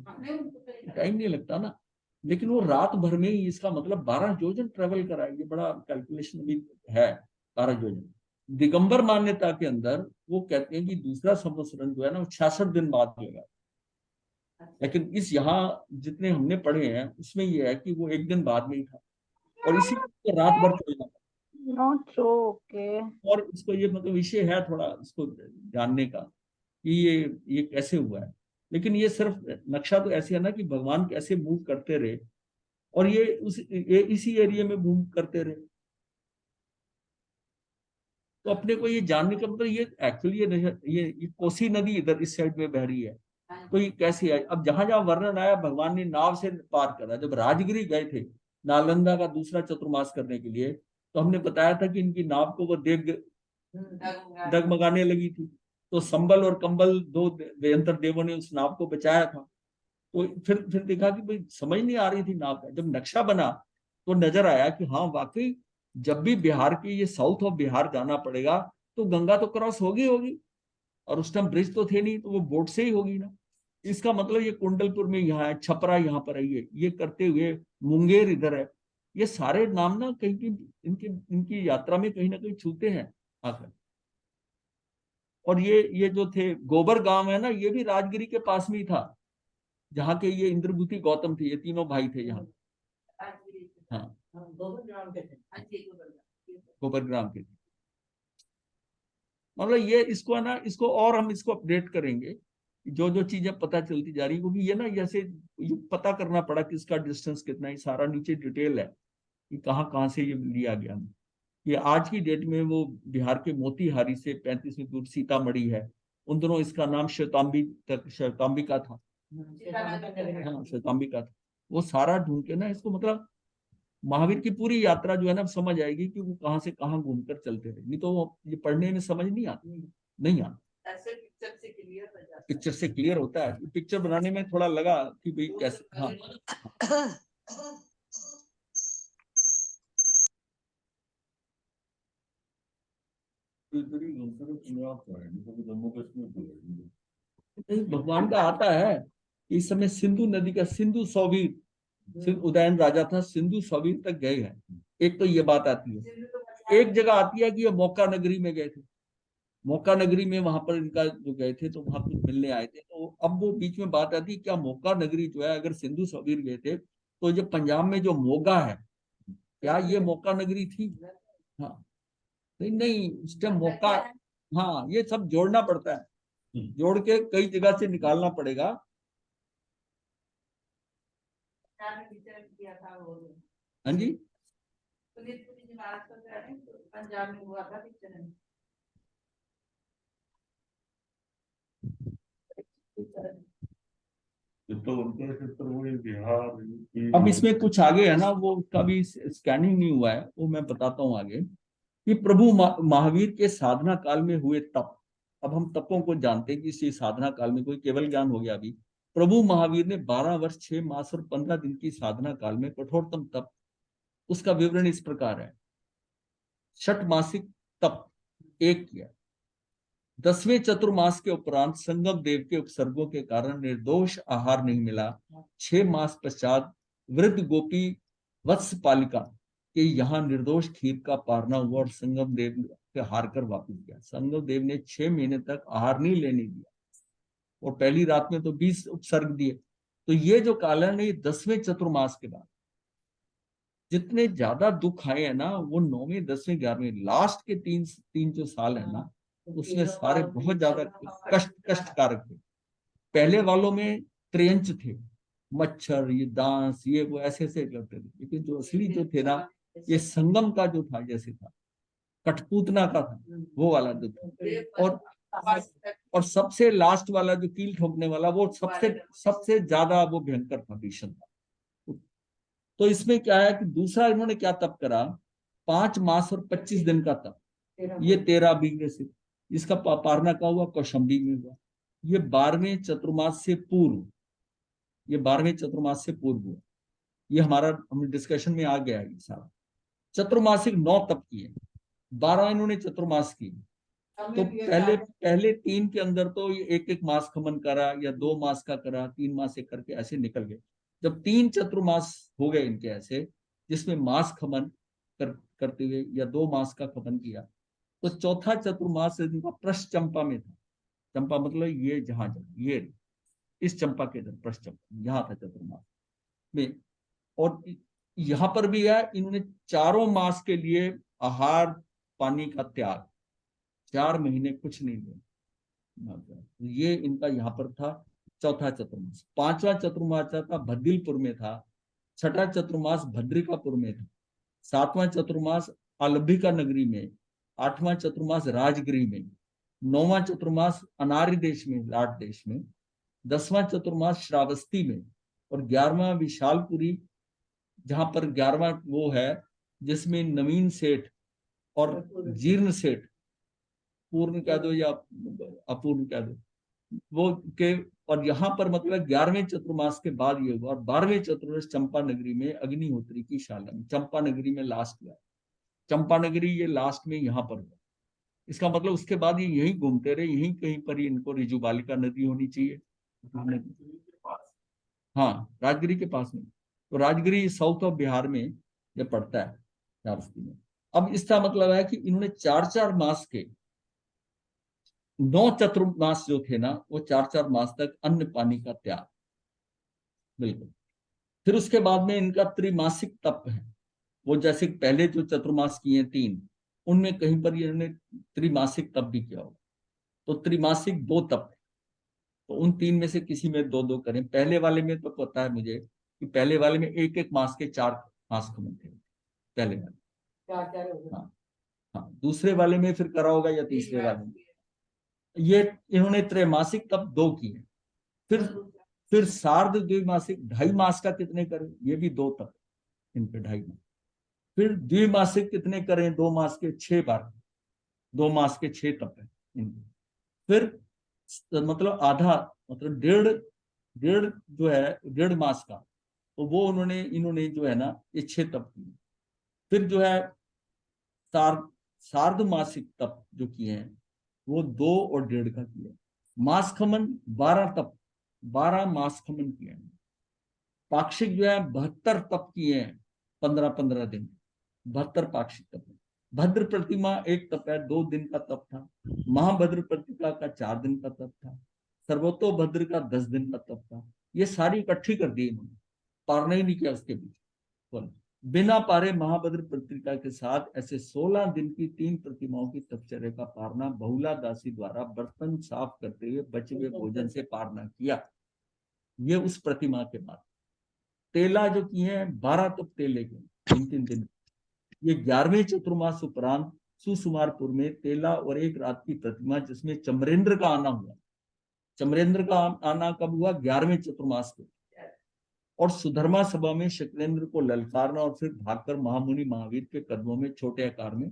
Speaker 3: हमने उनको कहीं
Speaker 1: टाइम नहीं लगता ना, लेकिन वो रात भर में ही, इसका मतलब 12 योजन ट्रेवल करा, ये बड़ा कैलकुलेशन भी है। 12 योजन दिगंबर मान्यता के अंदर वो कहते हैं कि दूसरा संवत्सरण जो है ना वो 66 दिन बाद होगा, लेकिन इस यहाँ जितने हमने पढ़े हैं उसमें ये है कि वो एक दिन बाद में ही था, और इसी रात भर चलना।
Speaker 2: Not so okay.
Speaker 1: और इसको ये मतलब विषय है थोड़ा इसको जानने का कि ये कैसे हुआ है, लेकिन ये सिर्फ नक्शा तो ऐसे है ना कि भगवान कैसे मूव करते रहे, और ये इसी एरिया में मूव करते रहे। तो अपने को ये जानने का मतलब ये एक्चुअली ये कोसी नदी इधर इस साइड में बह रही है, तो ये कैसे है। अब जहां जहां वर्णन आया भगवान ने नाव से पार करा। जब राजगिरी गए थे नालंदा का दूसरा चतुर्मास करने के लिए, तो हमने बताया था कि इनकी नाव को वो डगमगाने लगी थी, तो संबल और कंबल दो देवंतर देवों ने उस नाव को बचाया था। तो फिर देखा कि भाई समझ नहीं आ रही थी नाव का, जब नक्शा बना तो नजर आया कि हाँ वाकई जब भी बिहार की ये साउथ ऑफ बिहार जाना पड़ेगा तो गंगा तो क्रॉस होगी होगी, और उस टाइम ब्रिज तो थे नहीं, तो वो बोट से ही होगी ना। इसका मतलब ये कुंडलपुर में यहाँ है, छपरा यहाँ पर है, ये करते हुए मुंगेर इधर है। ये सारे नाम ना कहीं की इनकी इनकी यात्रा में कहीं ना कहीं छूते हैं आकर। और ये जो थे गोबर गांव है ना, ये भी राजगिरी के पास में ही था, जहाँ के ये इंद्रभूति गौतम थे, ये तीनों भाई थे यहाँ। हाँ गोबर ग्राम के थे। मतलब ये इसको है ना, इसको और हम इसको अपडेट करेंगे जो जो चीजें पता चलती जा रही, क्योंकि ये ना जैसे ये पता करना पड़ा कि इसका डिस्टेंस कितना है, सारा नीचे डिटेल है कि कहाँ कहाँ से ये लिया गया। ये आज की डेट में वो बिहार के मोतीहारी से 35 दूर सीतामढ़ी है, उन दोनों इसका नाम श्वेतांबिका था। हाँ श्वेतांबिका था। वो सारा ढूंढ के ना इसको मतलब महावीर की पूरी यात्रा जो है ना समझ आएगी कि वो कहाँ से कहाँ घूमकर चलते रहे, नहीं तो वो ये पढ़ने में समझ नहीं आती, नहीं आता।
Speaker 3: ऐसे पिक्चर से क्लियर हो जाता है।
Speaker 1: पिक्चर से क्लियर होता है, पिक्चर बनाने में थोड़ा लगा कि भाई कैसे। हाँ भगवान का आता है। इस समय सिंधु नदी का सिंधु सौवीर उदयन राजा था, सिंधु सौवीर तक गए हैं। एक तो ये बात आती है। एक जगह आती है कि ये मौका नगरी में गए थे, मौका नगरी में वहां पर इनका जो गए थे तो वहां पर मिलने आए थे। तो अब वो बीच में बात आती है क्या मौका नगरी जो है, अगर सिंधु सौवीर गए थे तो जो पंजाब में जो मोगा है, क्या ये मौका नगरी थी? हाँ नहीं नहीं, उस टाइम मौका। हाँ ये सब जोड़ना पड़ता है, जोड़ के कई जगह से निकालना पड़ेगा।
Speaker 3: किया था वो
Speaker 1: हाँ जी
Speaker 3: पंजाब में हुआ था पिक्चर।
Speaker 4: तो उनके क्षेत्र में बिहार
Speaker 1: अब इसमें कुछ आगे है ना, वो उसका भी स्कैनिंग नहीं हुआ है, वो मैं बताता हूँ आगे। कि प्रभु महावीर के साधना काल में हुए तप। अब हम तपों को जानते हैं कि इसी साधना काल में कोई केवल ज्ञान हो गया। अभी प्रभु महावीर ने 12 वर्ष 6 मास और 15 दिन की साधना काल में कठोरतम तप, उसका विवरण इस प्रकार है। छठ मासिक तप एक किया, 10वें चतुर्मास के उपरांत संगम देव के उपसर्गों के कारण निर्दोष आहार नहीं मिला। 6 मास पश्चात वृद्ध गोपी वत्स पालिका के यहाँ निर्दोष खीर का पारना हुआ और संगम देव के हार कर वापिस गया। संगम देव ने 6 महीने तक आहार नहीं लेने दिया, और पहली रात में तो 20 उपसर्ग दिए। तो ये जो कालन है, 10वें चतुर्मास के बाद जितने ज्यादा दुख आए हैं ना, वो 9वें 10वें 11वें लास्ट के तीन जो साल है ना, उसमें सारे बहुत ज्यादा कष्टकारक थे। पहले वालों में त्रियंच थे, मच्छर, ये डांस, ये वो ऐसे ऐसे करते थे, लेकिन जो असली जो थे ना, ये संगम का जो था, जैसे था कठपूतना का था, वो वाला जो था। और सबसे लास्ट वाला जो कील ठोकने वाला, वो सबसे ज्यादा वो भयंकर था, भीषण था। तो इसमें क्या है कि दूसरा इन्होंने क्या तप करा, 5 मास और 25 दिन का तप। ये 13 बीघे से इसका पारना का हुआ, कौशंबी में हुआ। ये 12वें चतुर्मास से पूर्व, ये 12वें चतुर्मास से पूर्व हुआ। ये हमारा हम डिस्कशन में आ गया है। सारा चतुर्मासिक 9 तप किए, 12 इन्होंने चतुर्मास किए। तो पहले पहले 3 के अंदर तो ये एक एक मास खमन करा या 2 मास का करा, 3 मास से करके ऐसे निकल गए। जब 3 चतुर्मास हो गए इनके ऐसे, जिसमें मास खमन करते हुए या 2 मास का खमन किया, तो चौथा चतुर्मास इनका प्रश्चंपा में था। चंपा मतलब ये जहां ये इस चंपा के इधर प्रश्चंपा यहाँ था चतुर्मास में। और यहाँ पर भी है, इन्होंने 4 मास के लिए आहार पानी का त्याग, 4 महीने कुछ नहीं लिया। ये इनका यहाँ पर था चौथा चतुर्मास। 5वां चतुर्मास था भद्दिलपुर में था। 6ठा चतुर्मास भद्रिकापुर में था। 7वां चतुर्मास अलभिका नगरी में। 8वां चतुर्मास राजगिरी में। 9वां चतुर्मास अनार्य देश में, लाट देश में। 10वां चतुर्मास श्रावस्ती में। और 11वां विशालपुरी, जहां पर 11वां वो है जिसमें नवीन सेठ और जीर्ण सेठ, पूर्ण कह दो या अपूर्ण कह दो, वो के, और यहाँ पर मतलब 11वें चतुर्मास के बाद ये हुआ। और 12वें चतुर्मास चंपा नगरी में अग्निहोत्री की शाला में, चंपा नगरी में लास्ट हुआ। चंपा नगरी ये लास्ट में यहाँ पर हुआ। इसका मतलब उसके बाद ये यहीं घूमते रहे, यहीं कहीं पर ही इनको रिजु बालिका नदी होनी चाहिए। हाँ, राजगिरी के पास में। तो राजगिरी साउथ ऑफ बिहार में ये पड़ता है, श्रावस्ती में। अब इसका मतलब है कि इन्होंने 4-4 मास के 9 चतुर्मास जो थे ना, वो 4-4 मास तक अन्न पानी का त्याग, बिल्कुल। फिर उसके बाद में इनका त्रिमासिक तप है। वो जैसे पहले जो चतुर्मास किए 3, उनमें कहीं पर इन्होंने त्रिमासिक तप भी किया होगा। तो त्रिमासिक 2 तप, तो उन 3 में से किसी में 2-2 करें। पहले वाले में तो पता है मुझे कि पहले वाले में 1-1 मास के 4 मास खमन थे, पहले वाले। हाँ हाँ, दूसरे वाले में फिर करा होगा या तीसरे वाले में। ये इन्होंने त्रैमासिक तप 2 किए। फिर सार्ध द्विमासिक 2.5 मास का कितने करें, ये भी 2 तप इनके, 2.5 मास। फिर द्विमासिक कितने करें, 2 मास के 6 बार, 2 मास के 6 तप है इनके। फिर मतलब आधा, मतलब डेढ़ जो है 1.5 मास का, तो वो इन्होंने जो है ना ये 6 तप किए। फिर जो है सार्ध मासिक तप जो किए हैं वो 2 और 1.5 का किया। मास खमन 12 तप, 12 मास खमन किए हैं। पाक्षिक जो है 72 तप किए हैं, 15-15 दिन, 72 पाक्षिक तप है। भद्र प्रतिमा 1 तप है, 2 दिन का तप था। महाभद्र प्रतिमा का 4 दिन का तप था। सर्वतो भद्र का 10 दिन का तप था। ये सारी इकट्ठी कर दी इन्होंने, पारना ही नहीं किया उसके बीच। बिना पारे महाभद्र पत्रिका के साथ ऐसे 16 दिन की 3 प्रतिमाओं की तपचर्या का पारना बहुला दासी द्वारा बर्तन साफ करते हुए बचे हुए भोजन से पारना किया। ये उस प्रतिमा के बाद तेला जो किए हैं 12 तप तेले के 3-3 दिन। ये 11वें चतुर्मास उपरांत सुसुमारपुर में तेला और 1 रात की प्रतिमा, जिसमें चमरेंद्र का आना हुआ। चमरेंद्र का आना कब हुआ, 11वें चतुर्मास को। और सुधर्मा सभा में शकलेंद्र को ललकारना और फिर भागकर महामुनि महावीर के कदमों में छोटे आकार में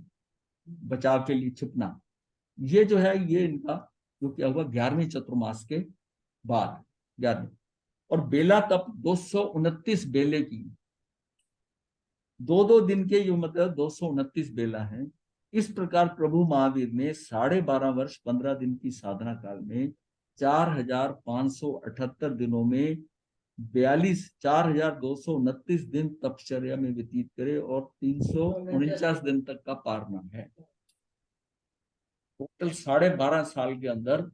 Speaker 1: बचाव के लिए छिपना। ये जो है ये इनका जो क्या हुआ 11वें चतुर्मास के बाद 11वें। और बेला तप 229 बेले की, 2-2 दिन के, ये मतलब 229 बेला है। इस प्रकार प्रभु महावीर ने 12.5 वर्ष 15 दिन की साधना काल में 4,578 दिनों में 4,229 दिन तपश्चर्या में व्यतीत करे और 349 दिन तक का पारना है। टोटल 12.5 साल के अंदर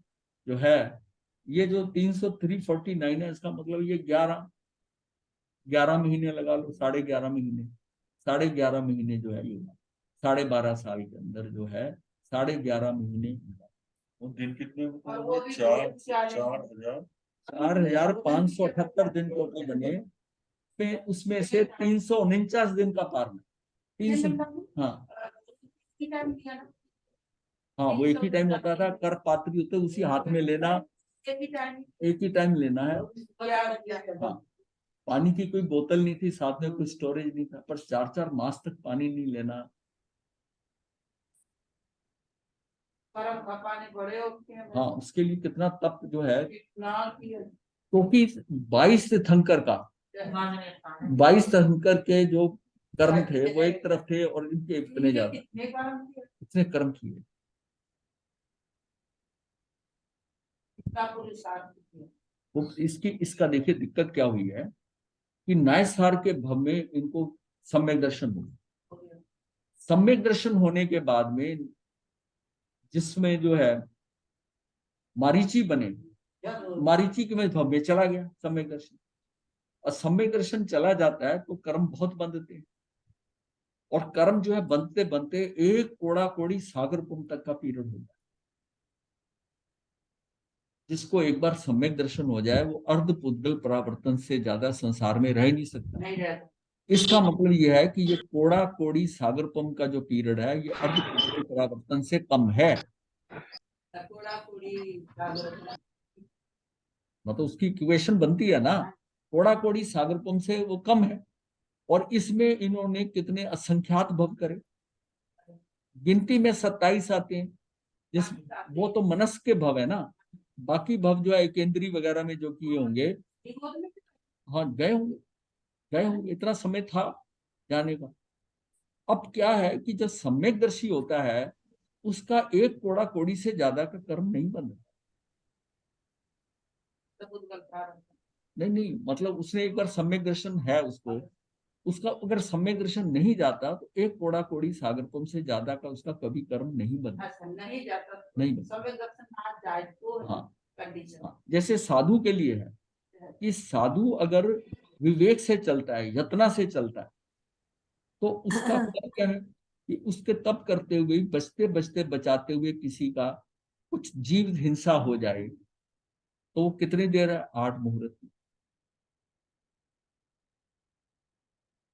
Speaker 1: जो है ये जो 349 है, इसका मतलब ये 11 महीने लगा लो, 11.5 महीने, 11.5 महीने जो है ये 12.5 साल के अंदर जो है 11.5 महीने।
Speaker 4: वो दिन कितने
Speaker 3: और वो
Speaker 4: होते
Speaker 3: भी
Speaker 4: हैं?
Speaker 3: 4,000
Speaker 4: 4,000
Speaker 1: 4,578 दिन टोटल बने। पे उसमें से 349 दिन का पारना, 300। हाँ हाँ, वो एक ही टाइम होता था। कर पात्री होते उसी हाथ में लेना, एक ही टाइम लेना है। हाँ, पानी की कोई बोतल नहीं थी साथ में, कोई स्टोरेज नहीं था, पर 4-4 मास तक पानी नहीं लेना। हाँ, उसके लिए कितना तप जो है, क्योंकि 22 तीर्थंकर का 22 तीर्थंकर के जो कर्म थे वो एक तरफ थे और इनके इतने ज्यादा, इतने कर्म किए।
Speaker 3: का पुरुषार्थ किया।
Speaker 1: वो इसका देखिए दिक्कत क्या हुई है कि न्यायसार के भव में इनको सम्यक दर्शन हुआ।
Speaker 3: हो गया।
Speaker 1: सम्यक दर्शन होने के बाद में जिसमें जो है मारीची बने, मारीची के में भव में चला गया सम्यक दर्शन। और सम्यक दर्शन चला जाता है तो कर्म बहुत बंधते हैं, और कर्म जो है बनते बनते एक कोड़ा कोड़ी सागर कुंभ तक का पीरियड होता है। जिसको एक बार सम्यक दर्शन हो जाए वो अर्ध पुद्गल परावर्तन से ज्यादा संसार में रह नहीं सकता।
Speaker 3: नहीं रहता।
Speaker 1: इसका मतलब यह है कि ये कोड़ा कोड़ी सागर पंप का जो पीरियड है ये अर्ध पुद्गल परावर्तन से कम है।
Speaker 3: थोड़ा पूरी जागरूकता।
Speaker 1: मतलब उसकी इक्वेशन बनती है ना, कोड़ा कोड़ी सागर पंप से वो कम है। और इसमें इन्होंने कितने असंख्यात भव करे, गिनती में 27 आते हैं। जिस वो तो मनस के भव है ना, बाकी भव जो है केंद्रीय वगैरह में जो किए होंगे, हाँ गए होंगे, इतना समय था जाने का। अब क्या है कि जब सम्यकदर्शी होता है उसका एक कोड़ा कोड़ी से ज्यादा का कर्म नहीं बन रहा। नहीं, मतलब उसने एक बार सम्यक दर्शन है उसको, उसका अगर सम्यक दर्शन नहीं जाता तो एक कोड़ा कोड़ी सागर पंप से ज्यादा का उसका कभी कर्म नहीं बनता।
Speaker 3: अच्छा, नहीं जाता तो
Speaker 1: नहीं बनता।
Speaker 3: सम्यक दर्शन ना जाए तो
Speaker 1: हाँ,
Speaker 3: कंडीशन।
Speaker 1: हाँ, जैसे साधु के लिए है कि साधु अगर विवेक से चलता है, यत्न से चलता है, तो उसका फल क्या है कि उसके तप करते हुए बचते बचते बचाते हुए किसी का कुछ जीव हिंसा हो जाए तो वो कितनी देर है, 8 मुहूर्त,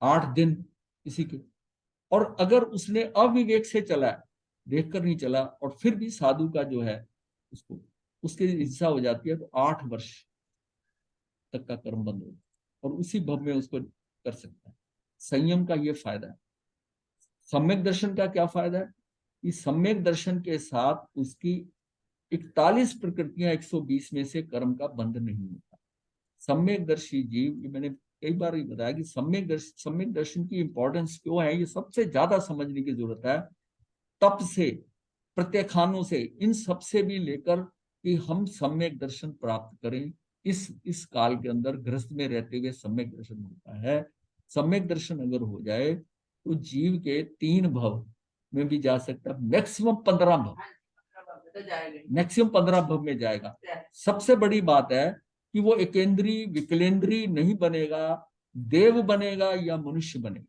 Speaker 1: 8 दिन किसी के। और अगर उसने अविवेक से चला, देख कर नहीं चला, और फिर भी साधु का जो है उसको उसकी हिंसा हो जाती है तो 8 वर्ष तक का कर्म बंद हो, और उसी भव में उसको कर सकता है। संयम का ये फायदा है। सम्यक दर्शन का क्या फायदा है कि सम्यक दर्शन के साथ उसकी 41 प्रकृतियां 120 में से कर्म का बंध नहीं होता। सम्यक दर्शी जीव, ये मैंने कई बार ही बताया कि सम्यक दर्शन की इंपॉर्टेंस क्यों है, ये सबसे ज्यादा समझने की जरूरत है। तप से, प्रत्याख्यानों से, इन सब से भी लेकर कि हम सम्यक दर्शन प्राप्त करें, इस काल के अंदर गृहस्थ में रहते हुए सम्यक दर्शन होता है। सम्यक दर्शन अगर हो जाए तो जीव के 3 भव में भी जा सकता है, मैक्सिमम 15 भव, मैक्सिमम 15 भव में जाएगा। सबसे बड़ी बात है कि वो एकेंद्री विकलेंद्री नहीं बनेगा, देव बनेगा या मनुष्य बनेगा।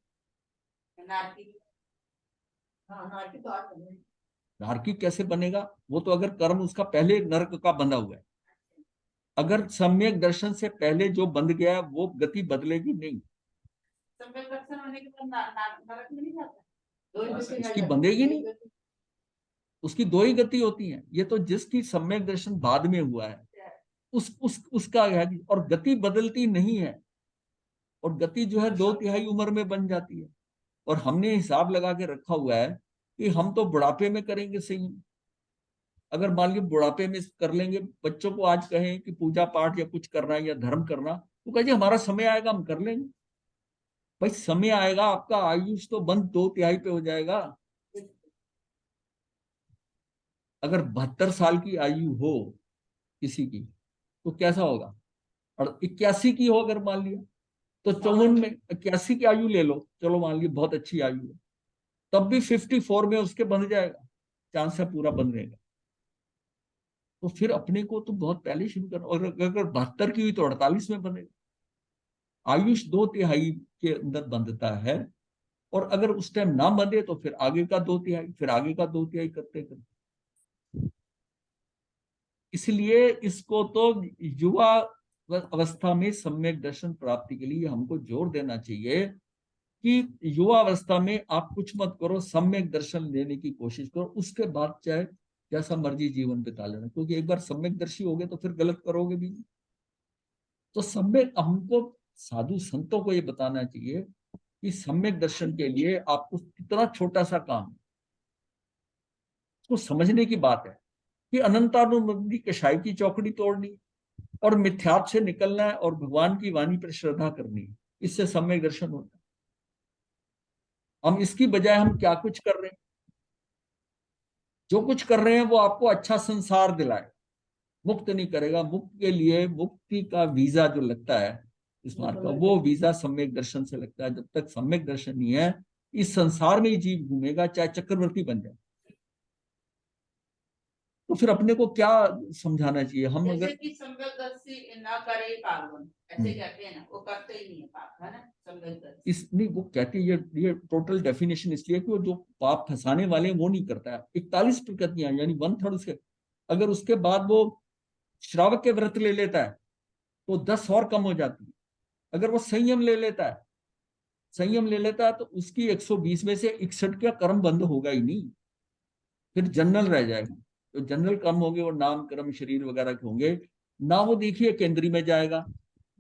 Speaker 1: नारकी कैसे बनेगा, वो तो अगर कर्म उसका पहले नरक का बंधा हुआ है। अगर सम्यक दर्शन से पहले जो बंध गया वो गति बदलेगी नहीं,
Speaker 3: सम्यक दर्शन होने के बाद नरक में नहीं जाता,
Speaker 1: उसकी बंधेगी नहीं, उसकी 2 ही गति होती है। ये तो जिसकी सम्यक दर्शन बाद में हुआ है उसका है, और गति बदलती नहीं है, और गति जो है 2/3 उम्र में बन जाती है। और हमने हिसाब लगा के रखा हुआ है कि हम तो बुढ़ापे में करेंगे सही। अगर मान लीजिए बुढ़ापे में कर लेंगे, बच्चों को आज कहें कि पूजा पाठ या कुछ करना है या धर्म करना, तो कहे जी हमारा समय आएगा हम कर लेंगे। भाई समय आएगा, आपका आयुष तो बंद 2/3 पे हो जाएगा। अगर 72 साल की आयु हो किसी की तो कैसा होगा, और 81 की हो अगर मान लिया, तो 54 में 81 की आयु ले लो, चलो मान लीजिए बहुत अच्छी आयु है, तब भी 54 में उसके बंध जाएगा, चांस है पूरा बंध रहेगा। तो फिर अपने को तो बहुत पहले शुरू करना, और अगर 72 की हुई तो 48 में बनेगा। आयुष 2/3 के अंदर बंधता है, और अगर उस टाइम ना बंधे तो फिर आगे का 2/3, फिर आगे का 2/3 करते करते। इसलिए इसको तो युवा अवस्था में सम्यक दर्शन प्राप्ति के लिए हमको जोर देना चाहिए कि युवा अवस्था में आप कुछ मत करो, सम्यक दर्शन लेने की कोशिश करो, उसके बाद चाहे जैसा मर्जी जीवन बिता लेना, क्योंकि एक बार सम्यक दर्शी हो गए तो फिर गलत करोगे भी। तो सम्यक, हमको साधु संतों को ये बताना चाहिए कि सम्यक दर्शन के लिए आपको कितना छोटा सा काम है, उसको समझने की बात है कि अनंतानुबंधी कषाय की चौकड़ी तोड़नी और मिथ्यात्व से निकलना है और भगवान की वाणी पर श्रद्धा करनी है, इससे सम्यक दर्शन होता है। हम इसकी बजाय हम क्या कुछ कर रहे हैं, जो कुछ कर रहे हैं वो आपको अच्छा संसार दिलाए, मुक्त नहीं करेगा। मुक्त के लिए मुक्ति का वीजा जो लगता है इस मार्ग का, वो वीजा सम्यक दर्शन से लगता है। जब तक सम्यक दर्शन नहीं है, इस संसार में ही जीव घूमेगा, चाहे चक्रवर्ती बन जाए। तो फिर अपने को क्या समझाना चाहिए? हम
Speaker 3: जैसे
Speaker 1: अगर
Speaker 3: कि सम्यकदर्शी ना करे पावन, ऐसे कहते हैं ना, वो करते ही नहीं है पाप, है ना सम्यकदर्शी।
Speaker 1: इस नहीं, वो कहते हैं ये टोटल डेफिनेशन इसलिए कि वो जो पाप फंसाने वाले हैं वो नहीं करता है। 41 प्रकृतियां यानी 1/3 उसके, अगर उसके बाद वो श्रावक के व्रत ले लेता है तो 10 और कम हो जाती है। अगर वो संयम ले लेता है, संयम ले लेता है तो उसकी 120 में से 61 का कर्म बंद होगा ही नहीं, फिर जनरल रह जाएगा। तो जनरल कर्म होंगे वो नाम कर्म शरीर वगैरह के होंगे ना। वो देखिए केंद्री में जाएगा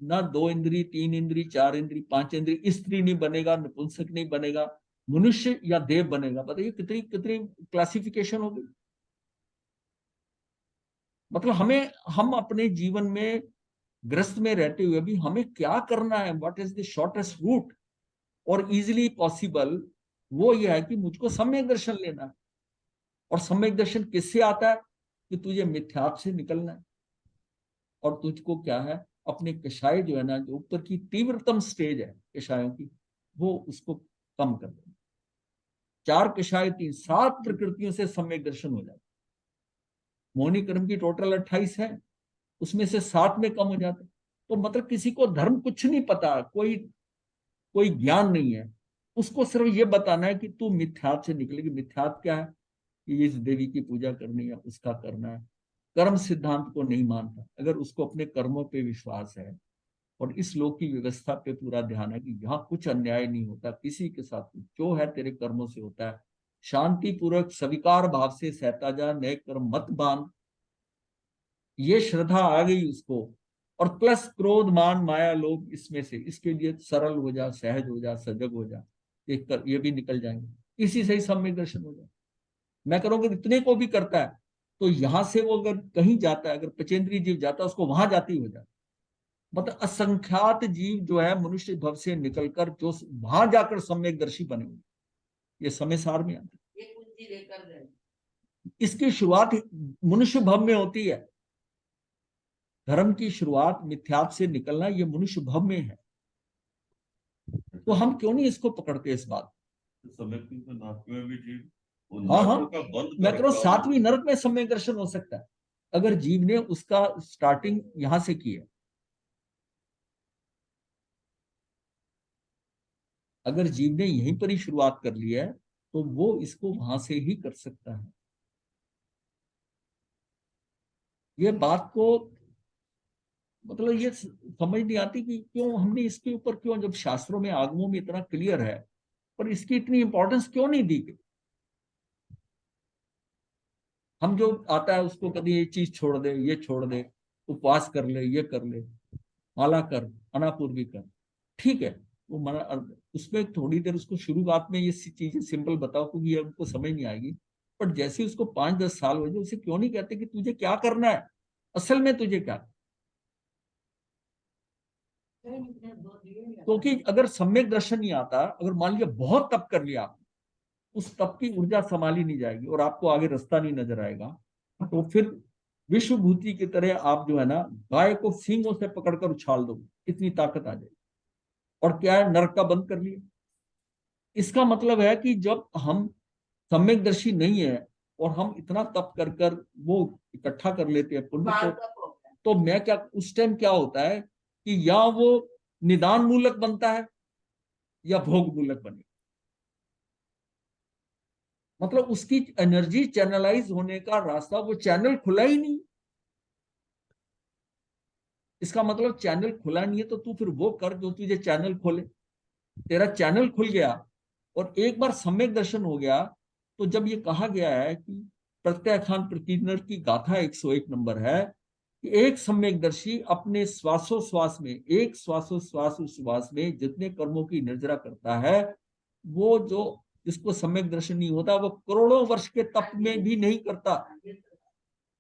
Speaker 1: ना, 2 इंद्री 3 इंद्री 4 इंद्री 5 इंद्री, स्त्री नहीं बनेगा, नपुंसक नहीं बनेगा, मनुष्य या देव बनेगा। बताइए कितनी कितनी क्लासिफिकेशन होगी। मतलब हम अपने जीवन में ग्रस्त में रहते हुए भी हमें क्या करना है, what is the shortest route और इजिली पॉसिबल, वो ये है कि मुझको सम्यक दर्शन लेना है। और सम्यक दर्शन किससे आता है? कि तुझे मिथ्यात्व से निकलना है और तुझको क्या है, अपने कषाय जो है ना, जो ऊपर की तीव्रतम स्टेज है कषायों की, वो उसको कम कर देना। 4 कषाय 3 7 प्रकृतियों से सम्यक दर्शन हो जाता है। मोहिनी कर्म की टोटल 28 है, उसमें से 7 में कम हो जाते। तो मतलब किसी को धर्म कुछ नहीं पता, कोई कोई ज्ञान नहीं है, उसको सिर्फ ये बताना है कि तू मिथ्यात्व से निकलेगी। मिथ्यात्व क्या है? कि इस देवी की पूजा करनी है, उसका करना है। कर्म सिद्धांत को नहीं मानता। अगर उसको अपने कर्मों पे विश्वास है और इस लोक की व्यवस्था पे पूरा ध्यान है कि यहाँ कुछ अन्याय नहीं होता किसी के साथ, जो है तेरे कर्मों से होता है, शांति पूर्वक स्वीकार भाव से सहता जा, नए कर्म मत बांध, ये श्रद्धा आ गई उसको, और प्लस क्रोध मान माया लोभ इसमें से, इसके लिए सरल हो जा, सहज हो जा, सजग हो जा, ये भी निकल जाएंगे। इसी से ही सम्यक दर्शन हो जाए। मैं करूँगा इतने को भी करता है तो यहां से वो अगर कहीं जाता है, अगर पचेंद्रीय जीव जाता है, उसको वहां जाती हो जाता। मतलब असंख्यात जीव जो है मनुष्य भव से निकलकर जो वहां जाकर सम्यक दर्शी बने हुए, ये समय सार में आता है।
Speaker 3: ये कुंजी लेकर गए।
Speaker 1: इसकी शुरुआत मनुष्य भव में होती है। धर्म की शुरुआत मिथ्यात्व से निकलना ये मनुष्य भव में है। तो हम क्यों नहीं इसको पकड़ते इस बात?
Speaker 4: समय की तो नाक में भी जीव
Speaker 1: हाँ हाँ,
Speaker 4: नर्क का बंद
Speaker 1: मैं
Speaker 4: कर
Speaker 1: कह रहा हूं
Speaker 4: रखा है।
Speaker 1: 7वीं नरक में सम्यक दर्शन हो सकता है अगर जीव ने उसका स्टार्टिंग यहां से की है। अगर जीव ने यहीं पर ही शुरुआत कर ली है तो वो इसको वहां से ही कर सकता है। ये बात को मतलब ये समझ नहीं आती कि क्यों हमने इसके ऊपर, क्यों जब शास्त्रों में आगमों में इतना क्लियर है पर इसकी इतनी इंपॉर्टेंस क्यों नहीं दी गई। हम जो आता है उसको कभी ये चीज छोड़ दे, ये छोड़ दे, उपवास कर ले, ये कर ले, माला कर, अनापूर्वी कर, ठीक है। वो मना, उसमें थोड़ी देर उसको शुरुआत में ये चीजें सिंपल बताओ क्योंकि ये उनको समझ नहीं आएगी। पर जैसे उसको 5-10 साल हो जाए, उसे क्यों नहीं कहते कि तुझे क्या करना है, असल में तुझे क्या। क्योंकि अगर सम्यक दर्शन नहीं आता, अगर मान लिया बहुत तप कर लिया, उस तप की ऊर्जा संभाली नहीं जाएगी और आपको आगे रास्ता नहीं नजर आएगा, तो फिर विश्व भूति की तरह आप जो है ना, गाय को सींगों से पकड़कर उछाल दो, इतनी ताकत आ जाएगी। और क्या है, नरक का बंद कर लिया। इसका मतलब है कि जब हम सम्यकदर्शी नहीं है और हम इतना तप कर कर वो इकट्ठा कर लेते हैं पुण्य
Speaker 3: बाल
Speaker 1: को,
Speaker 3: का होता है।
Speaker 1: तो मैं क्या, उस टाइम क्या होता है कि या वो निदान मूलक बनता है या भोग मूलक बने। मतलब उसकी एनर्जी चैनलाइज होने का रास्ता, वो चैनल खुला ही नहीं। इसका मतलब चैनल खुला नहीं है तो तू फिर वो कर जो तुझे चैनल खोले। तेरा चैनल खुल गया और एक बार सम्यक दर्शन हो गया, तो जब ये कहा गया है कि प्रत्याख्यान प्रतिनर की गाथा 101 नंबर है कि एक सम्यकदर्शी अपने श्वासोश्वास में, एक श्वासोश्वास उश्वास में जितने कर्मों की निर्जरा करता है, वो जो जिसको सम्यक दर्शन नहीं होता वो करोड़ों वर्ष के तप में भी नहीं करता।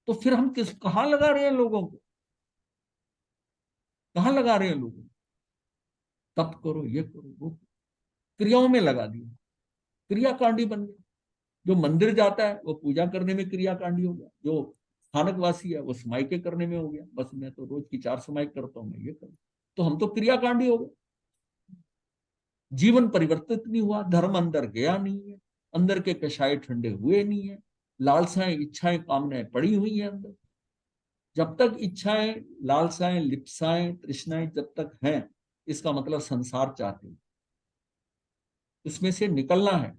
Speaker 1: तो फिर हम कहाँ लगा रहे हैं लोगों को, कहाँ लगा रहे हैं लोगों को? तप करो, ये करो, वो क्रियाओं में लगा दिया, क्रियाकांडी बन गया। जो मंदिर जाता है वो पूजा करने में क्रियाकांडी हो गया, जो स्थानक वासी है, वो समाइके करने में हो गया, बस मैं तो रोज की 4 समाइक करता हूँ, मैं ये करता हूँ, तो हम तो क्रियाकांडी हो गए। जीवन परिवर्तित नहीं हुआ, धर्म अंदर गया नहीं है, अंदर के कषाय ठंडे हुए नहीं है, लालसाएं इच्छाएं कामनाएं पड़ी हुई हैं अंदर। जब तक इच्छाएं, लालसाएं, लिप्साएं, तृष्णाएं जब तक हैं, इसका मतलब संसार चाहते हैं, उसमें से निकलना है।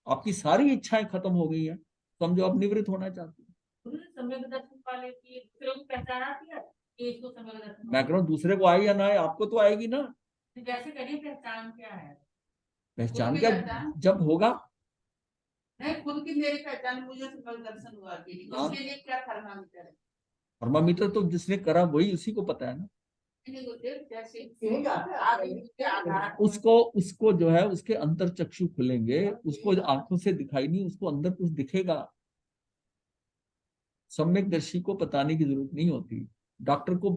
Speaker 1: आपकी सारी इच्छाएं खत्म हो गई हैं, समझो आप निवृत्त होना चाहते हैं।
Speaker 5: सम्यक दर्शन वाले की दूसरे को पहचान आती है कि इसको सम्यक दर्शन
Speaker 1: मैं कह रहा हूं दूसरे को आए या ना आए, आपको तो आएगी ना।
Speaker 5: तो कैसे करिए, पहचान क्या है?
Speaker 1: पहचान
Speaker 3: खुद की
Speaker 1: क्या,
Speaker 3: पहचान?
Speaker 1: जब होगा।
Speaker 3: नहीं, खुद की मेरी पहचान मुझे सम्यक दर्शन हुआ के लिए,
Speaker 1: हाँ।
Speaker 3: उसके लिए क्या थर्मामीटर है?
Speaker 1: थर्मामीटर तो जिसने करा वही उसी को पता है ना।
Speaker 3: नहीं, गुरुदेव, जैसे आगे आधार
Speaker 1: उसको उसको जो है उसके अंतर चक्षु खुलेंगे, उसको आंखों से दिखाई नहीं, उसको अंदर कुछ दिखेगा। सम्यक दर्शी को बताने की जरूरत नहीं होती, डॉक्टर को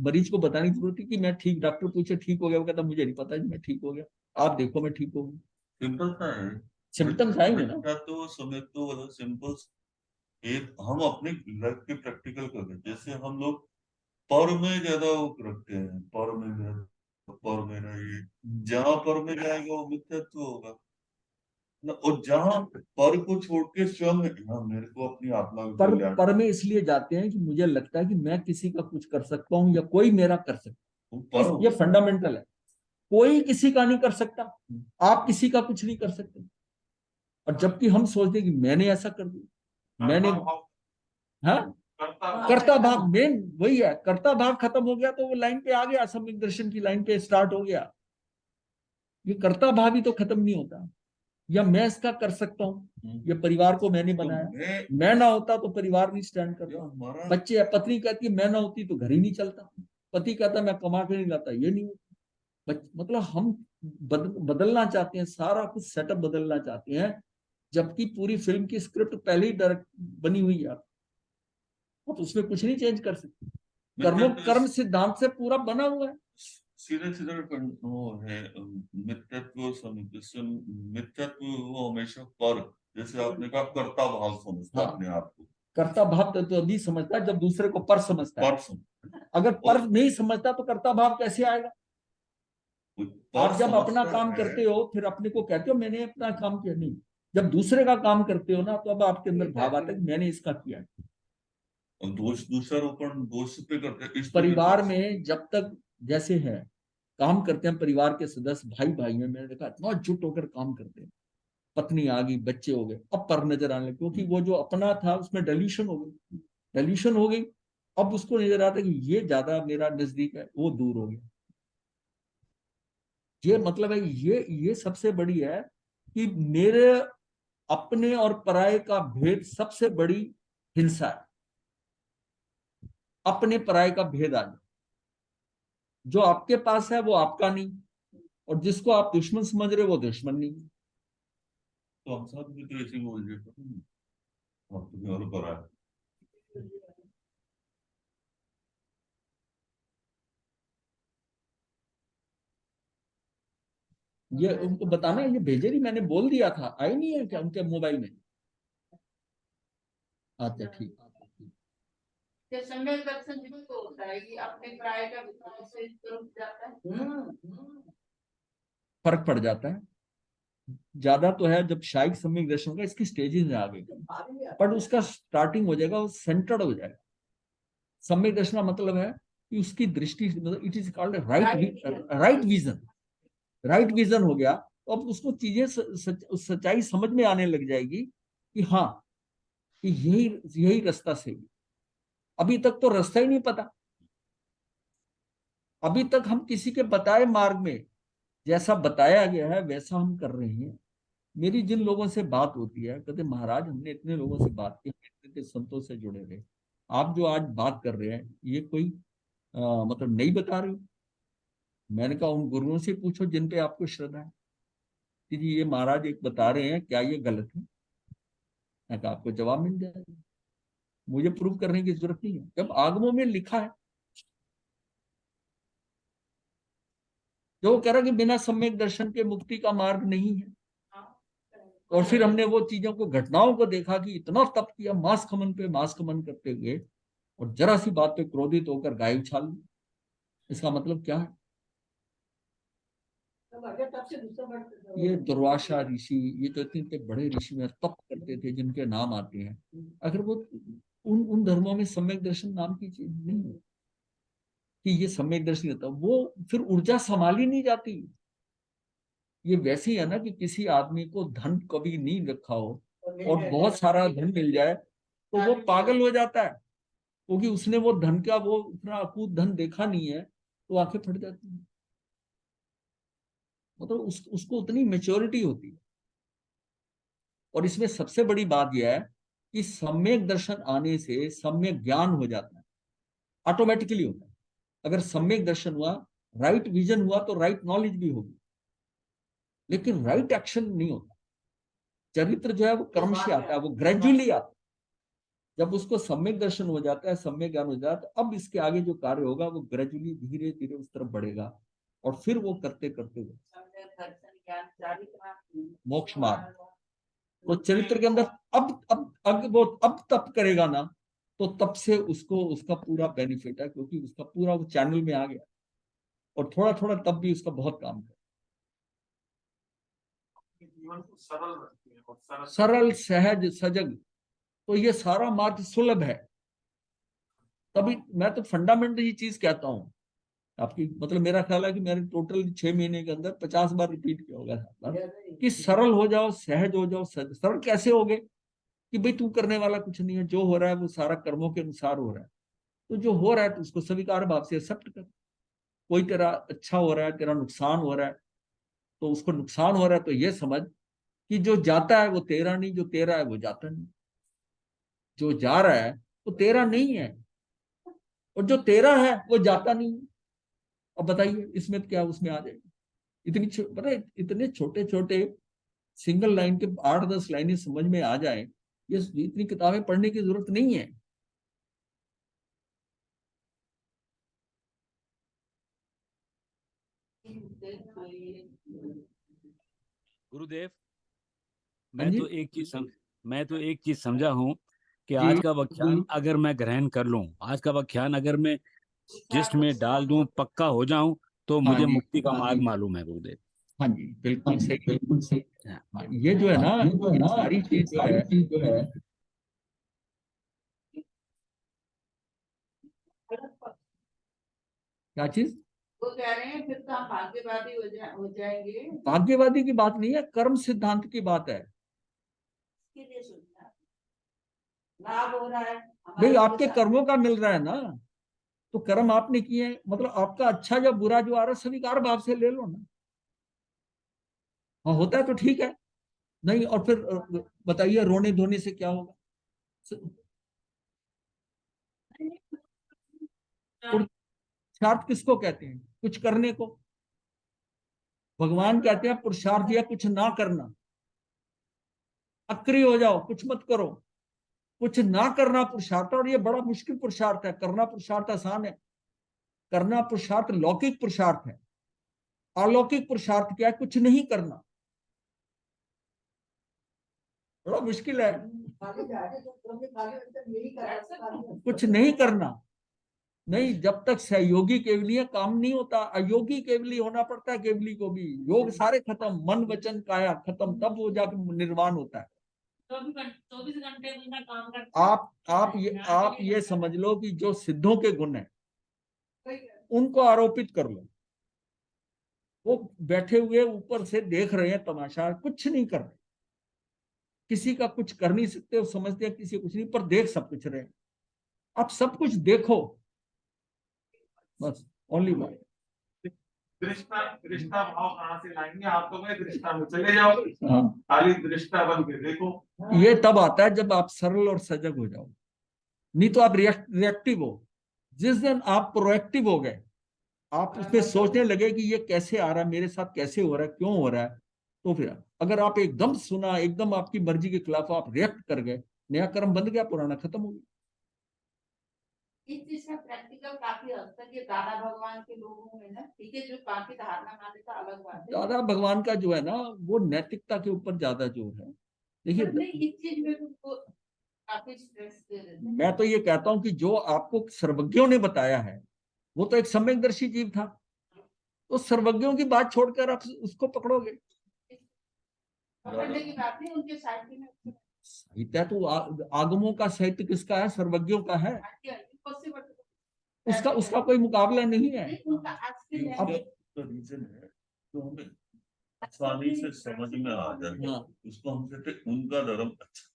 Speaker 1: मरीज को बताने की जरूरत है कि मैं ठीक, डॉक्टर पूछे ठीक हो गया, वो कहता मुझे नहीं पता जी मैं ठीक हो गया, आप देखो मैं ठीक हो गया।
Speaker 4: सिंपल सा है।
Speaker 1: सिम्टम्स आएंगे ना।
Speaker 4: तो समय तो मतलब सिंपल। एक हम अपने लाइफ के प्रैक्टिकल कर रहे हैं, जैसे हम लोग पर में ज्यादा वो रखते हैं, पर में पर में रहिए, जहाँ पर में जाएगा वो मिथ्यात्व होगा ना। और जहाँ पर को छोड़ के स्वयं हाँ मेरे को अपनी आत्मा का कल्याण
Speaker 1: पर में इसलिए जाते हैं कि मुझे लगता है कि मैं किसी का कुछ कर सकता हूँ या कोई मेरा कर सकता
Speaker 4: पर
Speaker 1: है, ये फंडामेंटल है। कोई किसी का नहीं कर सकता, आप किसी का कुछ नहीं कर सकते। और जबकि हम सोचते हैं कि मैंने ऐसा कर दिया, मैंने, हाँ, कर्ता भाव मेन वही है। कर्ता भाव खत्म हो गया तो वो लाइन पे आ गया, सम्यक दर्शन की लाइन पे स्टार्ट हो गया। ये कर्ता भाव ही तो खत्म नहीं होता। या मैं इसका कर सकता हूँ, ये परिवार को मैंने बनाया, मैं ना होता तो परिवार नहीं स्टैंड करता। बच्चे, पत्नी कहती है मैं ना होती तो घर ही नहीं चलता, पति कहता मैं कमा के नहीं लाता, ये नहीं होता। मतलब हम बदलना चाहते हैं, सारा कुछ सेटअप बदलना चाहते हैं, जबकि पूरी फिल्म की स्क्रिप्ट पहले ही डायरेक्ट बनी हुई है, तो उसमें कुछ नहीं चेंज कर सकते। कर्म सिद्धांत से पूरा बना हुआ है।
Speaker 4: सीधे सीधे वो है मिथ्यात्व। मिथ्यात्व वो हमेशा पर, जैसे आपने कहा कर्ता भाव समझता
Speaker 1: हाँ।
Speaker 4: अपने आप को।
Speaker 1: कर्ता भाव तो अभी समझता है जब दूसरे को पर समझता है।
Speaker 4: पर
Speaker 1: अगर पर नहीं समझता तो कर्ता भाव कैसे आएगा? आप जब अपना काम करते हो फिर अपने को कहते हो मैंने अपना काम किया, नहीं। जब दूसरे का काम करते हो ना तो अब आपके अंदर भाव आता है कि मैंने इसका किया।
Speaker 4: दोष दूसरारोपण दोष पे करते हैं
Speaker 1: परिवार में जब तक जैसे है काम करते हैं, परिवार के सदस्य भाई भाई में मैंने देखा इतना जुट होकर काम करते हैं, पत्नी आ गई, बच्चे हो गए, अब पर नजर आने लगे, क्योंकि वो जो अपना था उसमें डिल्यूशन हो गई, डिल्यूशन हो गई। अब उसको नजर आता है कि ये ज्यादा मेरा नजदीक है, वो दूर हो गया। ये मतलब है, ये सबसे बड़ी है कि मेरे अपने और पराये का भेद सबसे बड़ी हिंसा है। अपने पराये का भेद आ जाए, जो आपके पास है वो आपका नहीं, और जिसको आप दुश्मन समझ रहे हो वो दुश्मन नहीं।
Speaker 4: तो हम सब भी तो ऐसे बोल रहे थे, हम तो और पर आए।
Speaker 1: ये उनको बताना, ये भेजे नहीं, मैंने बोल दिया था, आई नहीं है क्या उनके मोबाइल में? अच्छा ठीक।
Speaker 3: ये सम्यक दर्शन जिसको होता है ये अपने प्राय का विकास से रुक जाता है।
Speaker 1: फर्क पड़ जाता है ज्यादा तो है जब शायद सम्यक दर्शन का इसकी स्टेजेस में आ गई, पर उसका स्टार्टिंग हो जाएगा, वो सेंटर्ड हो जाएगा। सम्यक दर्शन का मतलब है कि उसकी दृष्टि, मतलब it is called right vision. Right vision हो गया तो अब उसको चीजें सच्चाई समझ में आने लग जाएगी कि हाँ कि यही रास्ता सही। अभी तक तो रास्ता ही नहीं पता, अभी तक हम किसी के बताए मार्ग में जैसा बताया गया है वैसा हम कर रहे हैं। मेरी जिन लोगों से बात होती है कहते महाराज हमने इतने लोगों से बात की, इतने संतों से जुड़े रहे, आप जो आज बात कर रहे हैं ये कोई मतलब नहीं बता रहे हो। मैंने कहा उन गुरुओं से पूछो जिन पे आपको श्रद्धा है कि जी ये महाराज एक बता रहे हैं, क्या ये गलत है? मैं कहा आपको जवाब मिल जाएगा, मुझे प्रूव करने की जरूरत नहीं है, जब आगमों में लिखा है। जो कह रहा कि बिना सम्यक दर्शन के मुक्ति का मार्ग नहीं है, और फिर हमने वो चीजों को, घटनाओं को देखा कि इतना तप किया मांस खमन पे मांस खमन करते हुए, और जरा सी बात पे क्रोधित होकर गाय उछाल ली। इसका मतलब क्या है? ये दुर्वासा ऋषि, ये जो इतने इतने बड़े ऋषि में तप करते थे जिनके नाम आते हैं, अगर वो उन धर्मों में सम्यक दर्शन नाम की चीज नहीं है कि ये सम्यक दर्शन होता, वो फिर ऊर्जा संभाली नहीं जाती। ये वैसे ही है ना कि किसी आदमी को धन कभी नहीं रखा हो और बहुत सारा धन मिल जाए तो वो पागल हो जाता है, क्योंकि उसने वो धन का वो इतना अकूत धन देखा नहीं है, तो आंखें फट जाती हैं। मतलब उसको उतनी मेच्योरिटी होती है। और इसमें सबसे बड़ी बात यह है कि सम्यक दर्शन आने से सम्यक ज्ञान हो जाता है, ऑटोमेटिकली होता है। अगर सम्यक दर्शन हुआ, राइट विजन हुआ, तो राइट नॉलेज भी होगी, लेकिन राइट एक्शन नहीं होता। चरित्र जो है वो कर्म से आता है, वो ग्रेजुअली आता है। जब उसको सम्यक दर्शन हो जाता है, सम्यक ज्ञान हो जाता है, तो अब इसके आगे जो कार्य होगा वो ग्रेजुअली धीरे धीरे उस तरफ बढ़ेगा, और फिर वो करते करते मोक्ष मार्ग। तो चरित्र के अंदर अब तप करेगा ना, तो तब से उसको उसका पूरा बेनिफिट है, क्योंकि उसका पूरा वो चैनल में आ गया, और थोड़ा थोड़ा तब भी उसका बहुत काम है।
Speaker 6: जीवन को सरल रखती है और
Speaker 1: सरल सहज सजग, तो ये सारा मार्ग सुलभ है। तभी मैं तो फंडामेंटल ये चीज कहता हूँ आपकी, मतलब मेरा ख्याल है कि मैंने टोटल 6 महीने के अंदर 50 बार रिपीट किया होगा कि सरल हो जाओ, सहज हो जाओ। सरल कैसे होगे कि भाई तू करने वाला कुछ नहीं है, जो हो रहा है वो सारा कर्मों के अनुसार हो रहा है। तो जो हो रहा है तो उसको स्वीकार भाव से एक्सेप्ट कर। कोई तेरा अच्छा हो रहा है, तेरा नुकसान हो रहा है, तो उसको नुकसान हो रहा है तो ये समझ कि जो जाता है वो तेरा नहीं, जो तेरा है वो जाता नहीं। जो जा रहा है वो तेरा नहीं है, और जो तेरा है वो जाता नहीं है। अब बताइए इसमें क्या उसमें आ जाएगी? पता है, इतने छोटे छोटे सिंगल लाइन के 8-10 लाइनें समझ में आ जाए, ये इतनी किताबें पढ़ने की जरूरत नहीं है।
Speaker 7: गुरुदेव,
Speaker 1: हाँ जी
Speaker 7: मैं तो एक चीज समझा हूँ कि
Speaker 1: जी
Speaker 7: आज का व्याख्यान अगर मैं ग्रहण कर लूं, आज का व्याख्यान अगर मैं जिस्ट में डाल दूं, पक्का हो जाऊं, तो
Speaker 1: हाँ
Speaker 7: मुझे
Speaker 1: जी
Speaker 7: मुक्ति का मार्ग मालूम है गुरुदेव।
Speaker 1: हाँ जी, बिल्कुल सही, बिल्कुल सही। हाँ, ये जो है ना, ये सारी चीज जो है क्या चीज,
Speaker 3: वो कह रहे हैं फिर तो हम भाग्यवादी हो जाएंगे।
Speaker 1: भाग्यवादी की बात नहीं है, कर्म सिद्धांत की बात है।
Speaker 3: इसके लिए सोचना लाभ हो रहा है
Speaker 1: भाई आपके कर्मों का मिल रहा है ना, तो कर्म आपने किए, मतलब आपका अच्छा या बुरा जो आ रहा है स्वीकार भाव से ले लो ना। हाँ होता है तो ठीक है, नहीं और फिर बताइए रोने धोने से क्या होगा? पुरुषार्थ किसको कहते हैं? कुछ करने को। भगवान कहते हैं पुरुषार्थ या कुछ ना करना। अक्रिय हो जाओ, कुछ मत करो, कुछ ना करना पुरुषार्थ है। और ये बड़ा मुश्किल पुरुषार्थ है। करना पुरुषार्थ आसान है, करना पुरुषार्थ लौकिक पुरुषार्थ है। अलौकिक पुरुषार्थ क्या है? कुछ नहीं करना, बड़ा मुश्किल है। कुछ नहीं करना, नहीं, जब तक सहयोगी केवलीय काम नहीं होता, अयोगी केवली होना पड़ता है। केवली को भी योग सारे खत्म, मन वचन काया खत्म, तब वो जाकर निर्वाण होता है।
Speaker 5: 24 घंटे उनका काम करता
Speaker 1: आप ये समझ लो कि जो सिद्धों के गुण है उनको आरोपित कर लो। वो बैठे हुए ऊपर से देख रहे हैं तमाशा, कुछ नहीं कर रहे, किसी का कुछ कर नहीं सकते, वो समझते हैं किसी कुछ नहीं, पर देख सब कुछ रहे। आप सब कुछ देखो, बस ओनली वन।
Speaker 6: दृष्टा दृष्टा भाव कहाँ से लाएंगे? आप तो गए दृष्टा में चले जाओ,
Speaker 1: हाँ,
Speaker 6: खाली दृष्टा बन के देखो।
Speaker 1: ये तब आता है जब आप सरल और सजग हो जाओ, नहीं तो आप रिएक्टिव हो। जिस दिन आप प्रोएक्टिव हो गए, आप उसमें सोचने लगे कि ये कैसे आ रहा है, मेरे साथ कैसे हो रहा है, क्यों हो रहा है, तो फिर अगर आप एकदम सुना, एकदम आपकी मर्जी के खिलाफ आप रिएक्ट कर गए, नया कर्म बंद गया, पुराना खत्म हो गया।
Speaker 3: इस चीज का प्रैक्टिकल काफी हद तक ये दादा भगवान के लोगों में ना, ठीक है, जो काफी धारणा माने का अलग बात है,
Speaker 1: दादा भगवान का जो है ना, वो नैतिकता के ऊपर ज्यादा जोर है।
Speaker 3: पर
Speaker 1: देखिए,
Speaker 3: नहीं इस चीज में उनको काफी स्ट्रेस दे देते हैं।
Speaker 1: मैं तो ये कहता हूं कि जो आपको सर्वज्ञों ने बताया है, वो तो एक सम्यकदर्शी जीव था। तो सर्वज्ञों की बात छोड़कर आप उसको पकड़ोगे?
Speaker 3: पकड़ने की बात नहीं, उनके साहित्य में
Speaker 1: साहित्य तो आगमों का साहित्य किसका है? सर्वज्ञों का है।
Speaker 3: पॉसिबल
Speaker 1: उसका उसका कोई मुकाबला नहीं है।
Speaker 3: उनका आज के
Speaker 4: इसका तो रीजन है तो हमें आसानी से समझ में आ जाए।
Speaker 1: हाँ,
Speaker 4: उसको हम कहते उनका धर्म अच्छा।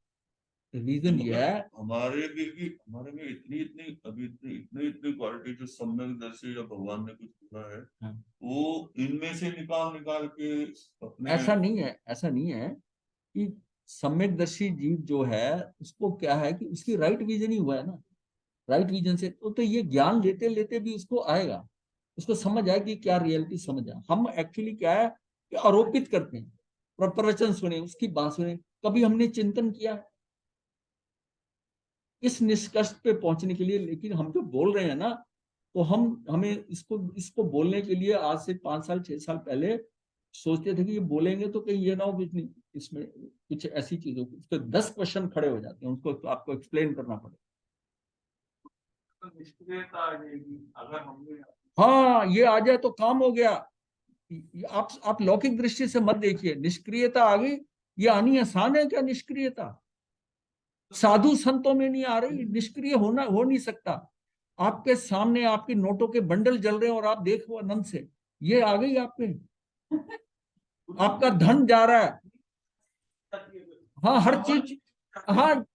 Speaker 1: रीजन ये है।
Speaker 4: हमारे में इतनी इतनी अभी इतनी इतनी क्वालिटी जो सम्यकदर्शी या भगवान ने कुछ बोला है,
Speaker 1: हाँ।
Speaker 4: वो इनमें से निकाल निकाल के अपने
Speaker 1: ऐसा नहीं है, ऐसा नहीं है कि सम्यकदर्शी जीव जो है उसको क्या है कि उसकी राइट विजन ही हुआ है ना। राइट विजन से तो ये ज्ञान लेते लेते भी उसको आएगा, उसको समझ आए कि क्या रियलिटी समझ आए। हम एक्चुअली क्या है कि आरोपित करते हैं, प्रवचन सुने, उसकी बात सुने, कभी हमने चिंतन किया इस निष्कर्ष पे पहुंचने के लिए। लेकिन हम जो बोल रहे हैं ना, तो हमें इसको बोलने के लिए आज से 5 साल 6 साल पहले सोचते थे कि ये बोलेंगे तो कहीं ये ना हो कि इसमें कुछ ऐसी चीजों को, तो 10 क्वेश्चन खड़े हो जाते हैं, उसको तो आपको एक्सप्लेन करना पड़ेगा।
Speaker 6: तो निष्क्रियता आ जाएगी अगर हमने।
Speaker 1: हाँ, ये आ जाए तो काम हो गया। आप लौकिक दृष्टि से मत देखिए, निष्क्रियता आ गई, ये आनी आसान है क्या? निष्क्रियता साधु संतों में नहीं आ रही, निष्क्रिय हो नहीं सकता। आपके सामने आपके नोटों के बंडल जल रहे हैं और आप देखो आनंद से, ये आ गई आप में। आपका धन जा रहा है, हाँ, हर चीज, हाँ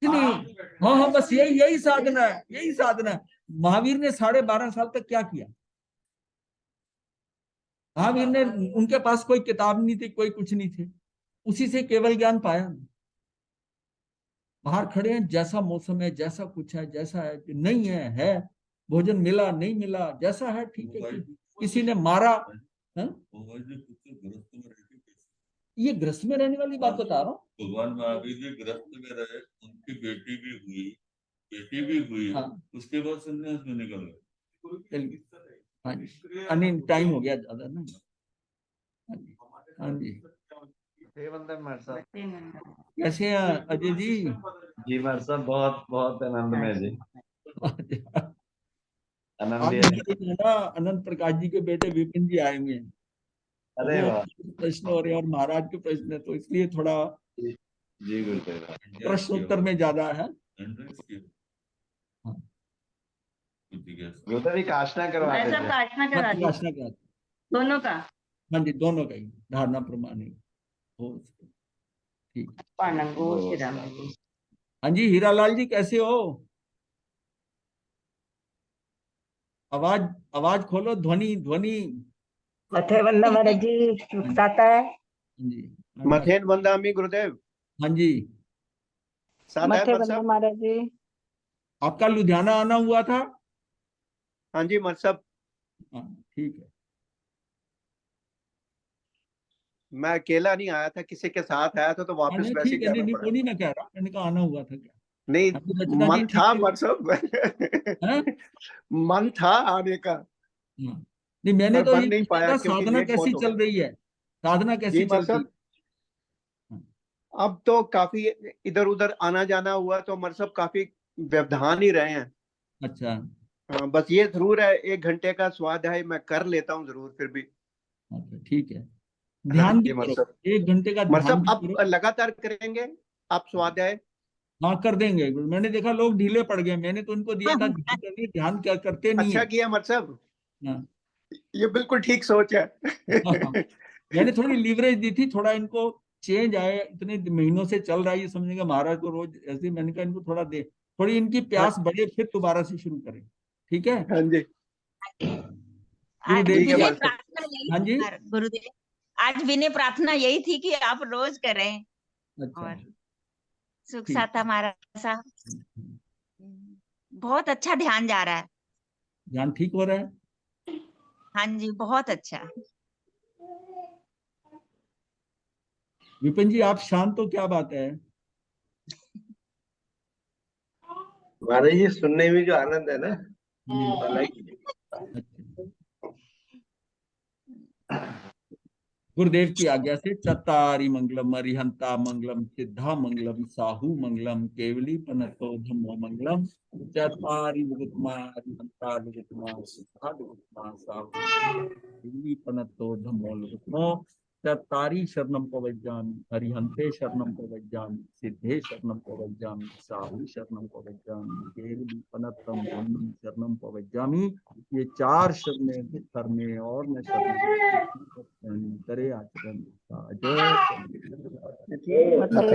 Speaker 1: नहीं, हाँ हाँ, बस यही साधना है, यही साधना है। महावीर ने 12.5 साल तक क्या किया? महावीर ने, उनके पास कोई किताब नहीं थी, कोई कुछ नहीं थे, उसी से केवल ज्ञान पाया। बाहर खड़े हैं, जैसा मौसम है, जैसा कुछ है, जैसा है कि नहीं है भोजन मिला नहीं मिला, जैसा है ठीक है। किसी ने मारा, हाँ? ये गृहस्थ में रहने वाली बात बता रहा हूँ।
Speaker 4: भगवान महावीर जी गृहस्थ में रहे, उनकी बेटी भी हुई,
Speaker 1: हाँ।
Speaker 4: उसके बाद संन्यास में निकल गए।
Speaker 1: हाँ जी, अनिल टाइम हो गया ज्यादा ना। हाँ जी, कैसे हैं अजय जी?
Speaker 8: जी मार साहब, बहुत बहुत आनंद में जी, आनंद
Speaker 1: आप
Speaker 8: ही है।
Speaker 1: ना, अनंत प्रकाश जी के बेटे विपिन जी आए हुए हैं,
Speaker 8: अरे
Speaker 1: वो
Speaker 8: वाह
Speaker 1: प्रश्न हो रहे हैं और महाराज के प्रश्न है, तो इसलिए थोड़ा
Speaker 8: जी, जी गुरुदेव।
Speaker 1: प्रश्न उत्तर में ज्यादा है। हाँ,
Speaker 8: गुरुदेव जी काशना करवा
Speaker 2: मैं सब
Speaker 8: देते।
Speaker 2: काटना करा दी
Speaker 1: प्रकाशना का,
Speaker 2: दोनों का।
Speaker 1: हाँ जी, दोनों का ही धारणा प्रमाण हो। ठीक।
Speaker 2: पांडंगो श्री राम जी।
Speaker 1: हाँ जी, हीरालाल जी कैसे हो? आवाज आवाज खोलो, ध्वनि ध्वनि।
Speaker 2: मथे बंदा महाराज जी साता है।
Speaker 1: हाँ जी,
Speaker 9: मथेन बंदामी गुरुदेव।
Speaker 1: हाँ जी।
Speaker 9: साथ है
Speaker 2: मथे
Speaker 9: मत
Speaker 2: बंदा
Speaker 9: साहब।
Speaker 2: महाराज जी।
Speaker 1: आपका लुधियाना आना हुआ था?
Speaker 9: हाँ जी मत साहब,
Speaker 1: हाँ, ठीक है।
Speaker 9: मैं अकेला नहीं आया था, किसी के साथ आया था, तो
Speaker 1: हाँ,
Speaker 9: वापस
Speaker 1: नहीं
Speaker 9: वैसे
Speaker 1: ठीक
Speaker 9: ही
Speaker 1: है, नहीं
Speaker 9: जाना
Speaker 1: नहीं,
Speaker 9: पड़ा।
Speaker 1: वो नहीं मैं कह रहा, मैंने कहा आना हुआ था क्या?
Speaker 9: नहीं,
Speaker 1: हाँ जी, रचना जी
Speaker 9: मन
Speaker 1: ठीक
Speaker 9: था
Speaker 1: है।
Speaker 9: मत साहब।
Speaker 1: हैं?
Speaker 9: मन था आने का,
Speaker 1: हाँ। नहीं, मैंने
Speaker 9: पर
Speaker 1: तो
Speaker 9: बन
Speaker 1: ये
Speaker 9: नहीं
Speaker 1: पूछा
Speaker 9: पाया
Speaker 1: था,
Speaker 9: क्योंकि
Speaker 1: साधना
Speaker 9: लेट
Speaker 1: कैसी
Speaker 9: बहुत हो
Speaker 1: चल
Speaker 9: गया।
Speaker 1: रही है? साधना
Speaker 9: जी
Speaker 1: कैसी
Speaker 9: मत
Speaker 1: चल रही
Speaker 9: साहब,
Speaker 1: है?
Speaker 9: अब तो काफी इधर उधर आना जाना हुआ, तो मत साहब काफी व्यवधान ही रहे हैं।
Speaker 1: अच्छा,
Speaker 9: हाँ, बस ये जरूर है, 1 घंटे का स्वाध्याय मैं कर लेता हूँ जरूर फिर भी।
Speaker 1: अच्छा, ठीक है।
Speaker 9: हाँ
Speaker 1: ध्यान भी
Speaker 9: जी मत
Speaker 1: करो,
Speaker 9: साहब।
Speaker 1: 1 घंटे का
Speaker 9: मत
Speaker 1: ध्यान
Speaker 9: साहब
Speaker 1: भी
Speaker 9: अब
Speaker 1: करो।
Speaker 9: लगातार करेंगे आप स्वाध्याय?
Speaker 1: हाँ, कर देंगे। मैंने देखा लोग ढीले पड़ गए, मैंने तो उनको दिया था ध्यान करने, ध्यान क्या करते नहीं
Speaker 9: अच्छा
Speaker 1: है।
Speaker 9: किया मत साहब,
Speaker 1: हाँ।
Speaker 9: ये बिल्कुल ठीक सोच है।
Speaker 1: हाँ, मैंने थोड़ी लीवरेज दी थी, थोड़ा इनको चेंज आए, इतने महीनों से चल रहा है, ये समझेंगे महाराज को रोज ऐसे। मैंने कहा इनको थोड़ा दे, थोड़ी इनकी प्यास बढ़े, फिर दोबारा से शुरू करें। ठीक है
Speaker 9: हाँ जी,
Speaker 10: आज
Speaker 1: गुरुदेव
Speaker 9: ठीक है
Speaker 1: जी।
Speaker 10: विनय
Speaker 9: मत साहब।
Speaker 10: प्रार्थना यही
Speaker 1: हाँ जी,
Speaker 10: थी गुरुदेव, आज विनय प्रार्थना यही थी कि आप रोज करें
Speaker 1: अच्छा,
Speaker 10: और सुख
Speaker 1: ठीक।
Speaker 10: साता हमारा सा बहुत अच्छा ध्यान जा रहा है।
Speaker 1: ध्यान ठीक हो रहा है?
Speaker 10: हाँ जी, बहुत अच्छा।
Speaker 1: विपिन जी, आप शांत हो, क्या बात है?
Speaker 8: महाराज ये सुनने में जो आनंद है ना, अलग ही
Speaker 1: गुरुदेव की आज्ञा से चत्तारि मंगलम अरिहंता मंगलम सिद्धा मंगलम साहू मंगलम केवली पनतो धम्मो मंगलम चत्तारि विगतमा अरिहंता विगतमा सिद्धा विगतमा साहू केवली पनतो धम्मो विगतमो चत्तारि शरणम पवज्जामि अरिहंते शरणम पवज्जामि सिद्धे शरणम पवज्जामि साहू शरणम पवज्जामि केवली पनतम धम्मं शरणम पवज्जामि। ये 4 शरणें करने और मैं शरण करे आचरण
Speaker 2: बताइए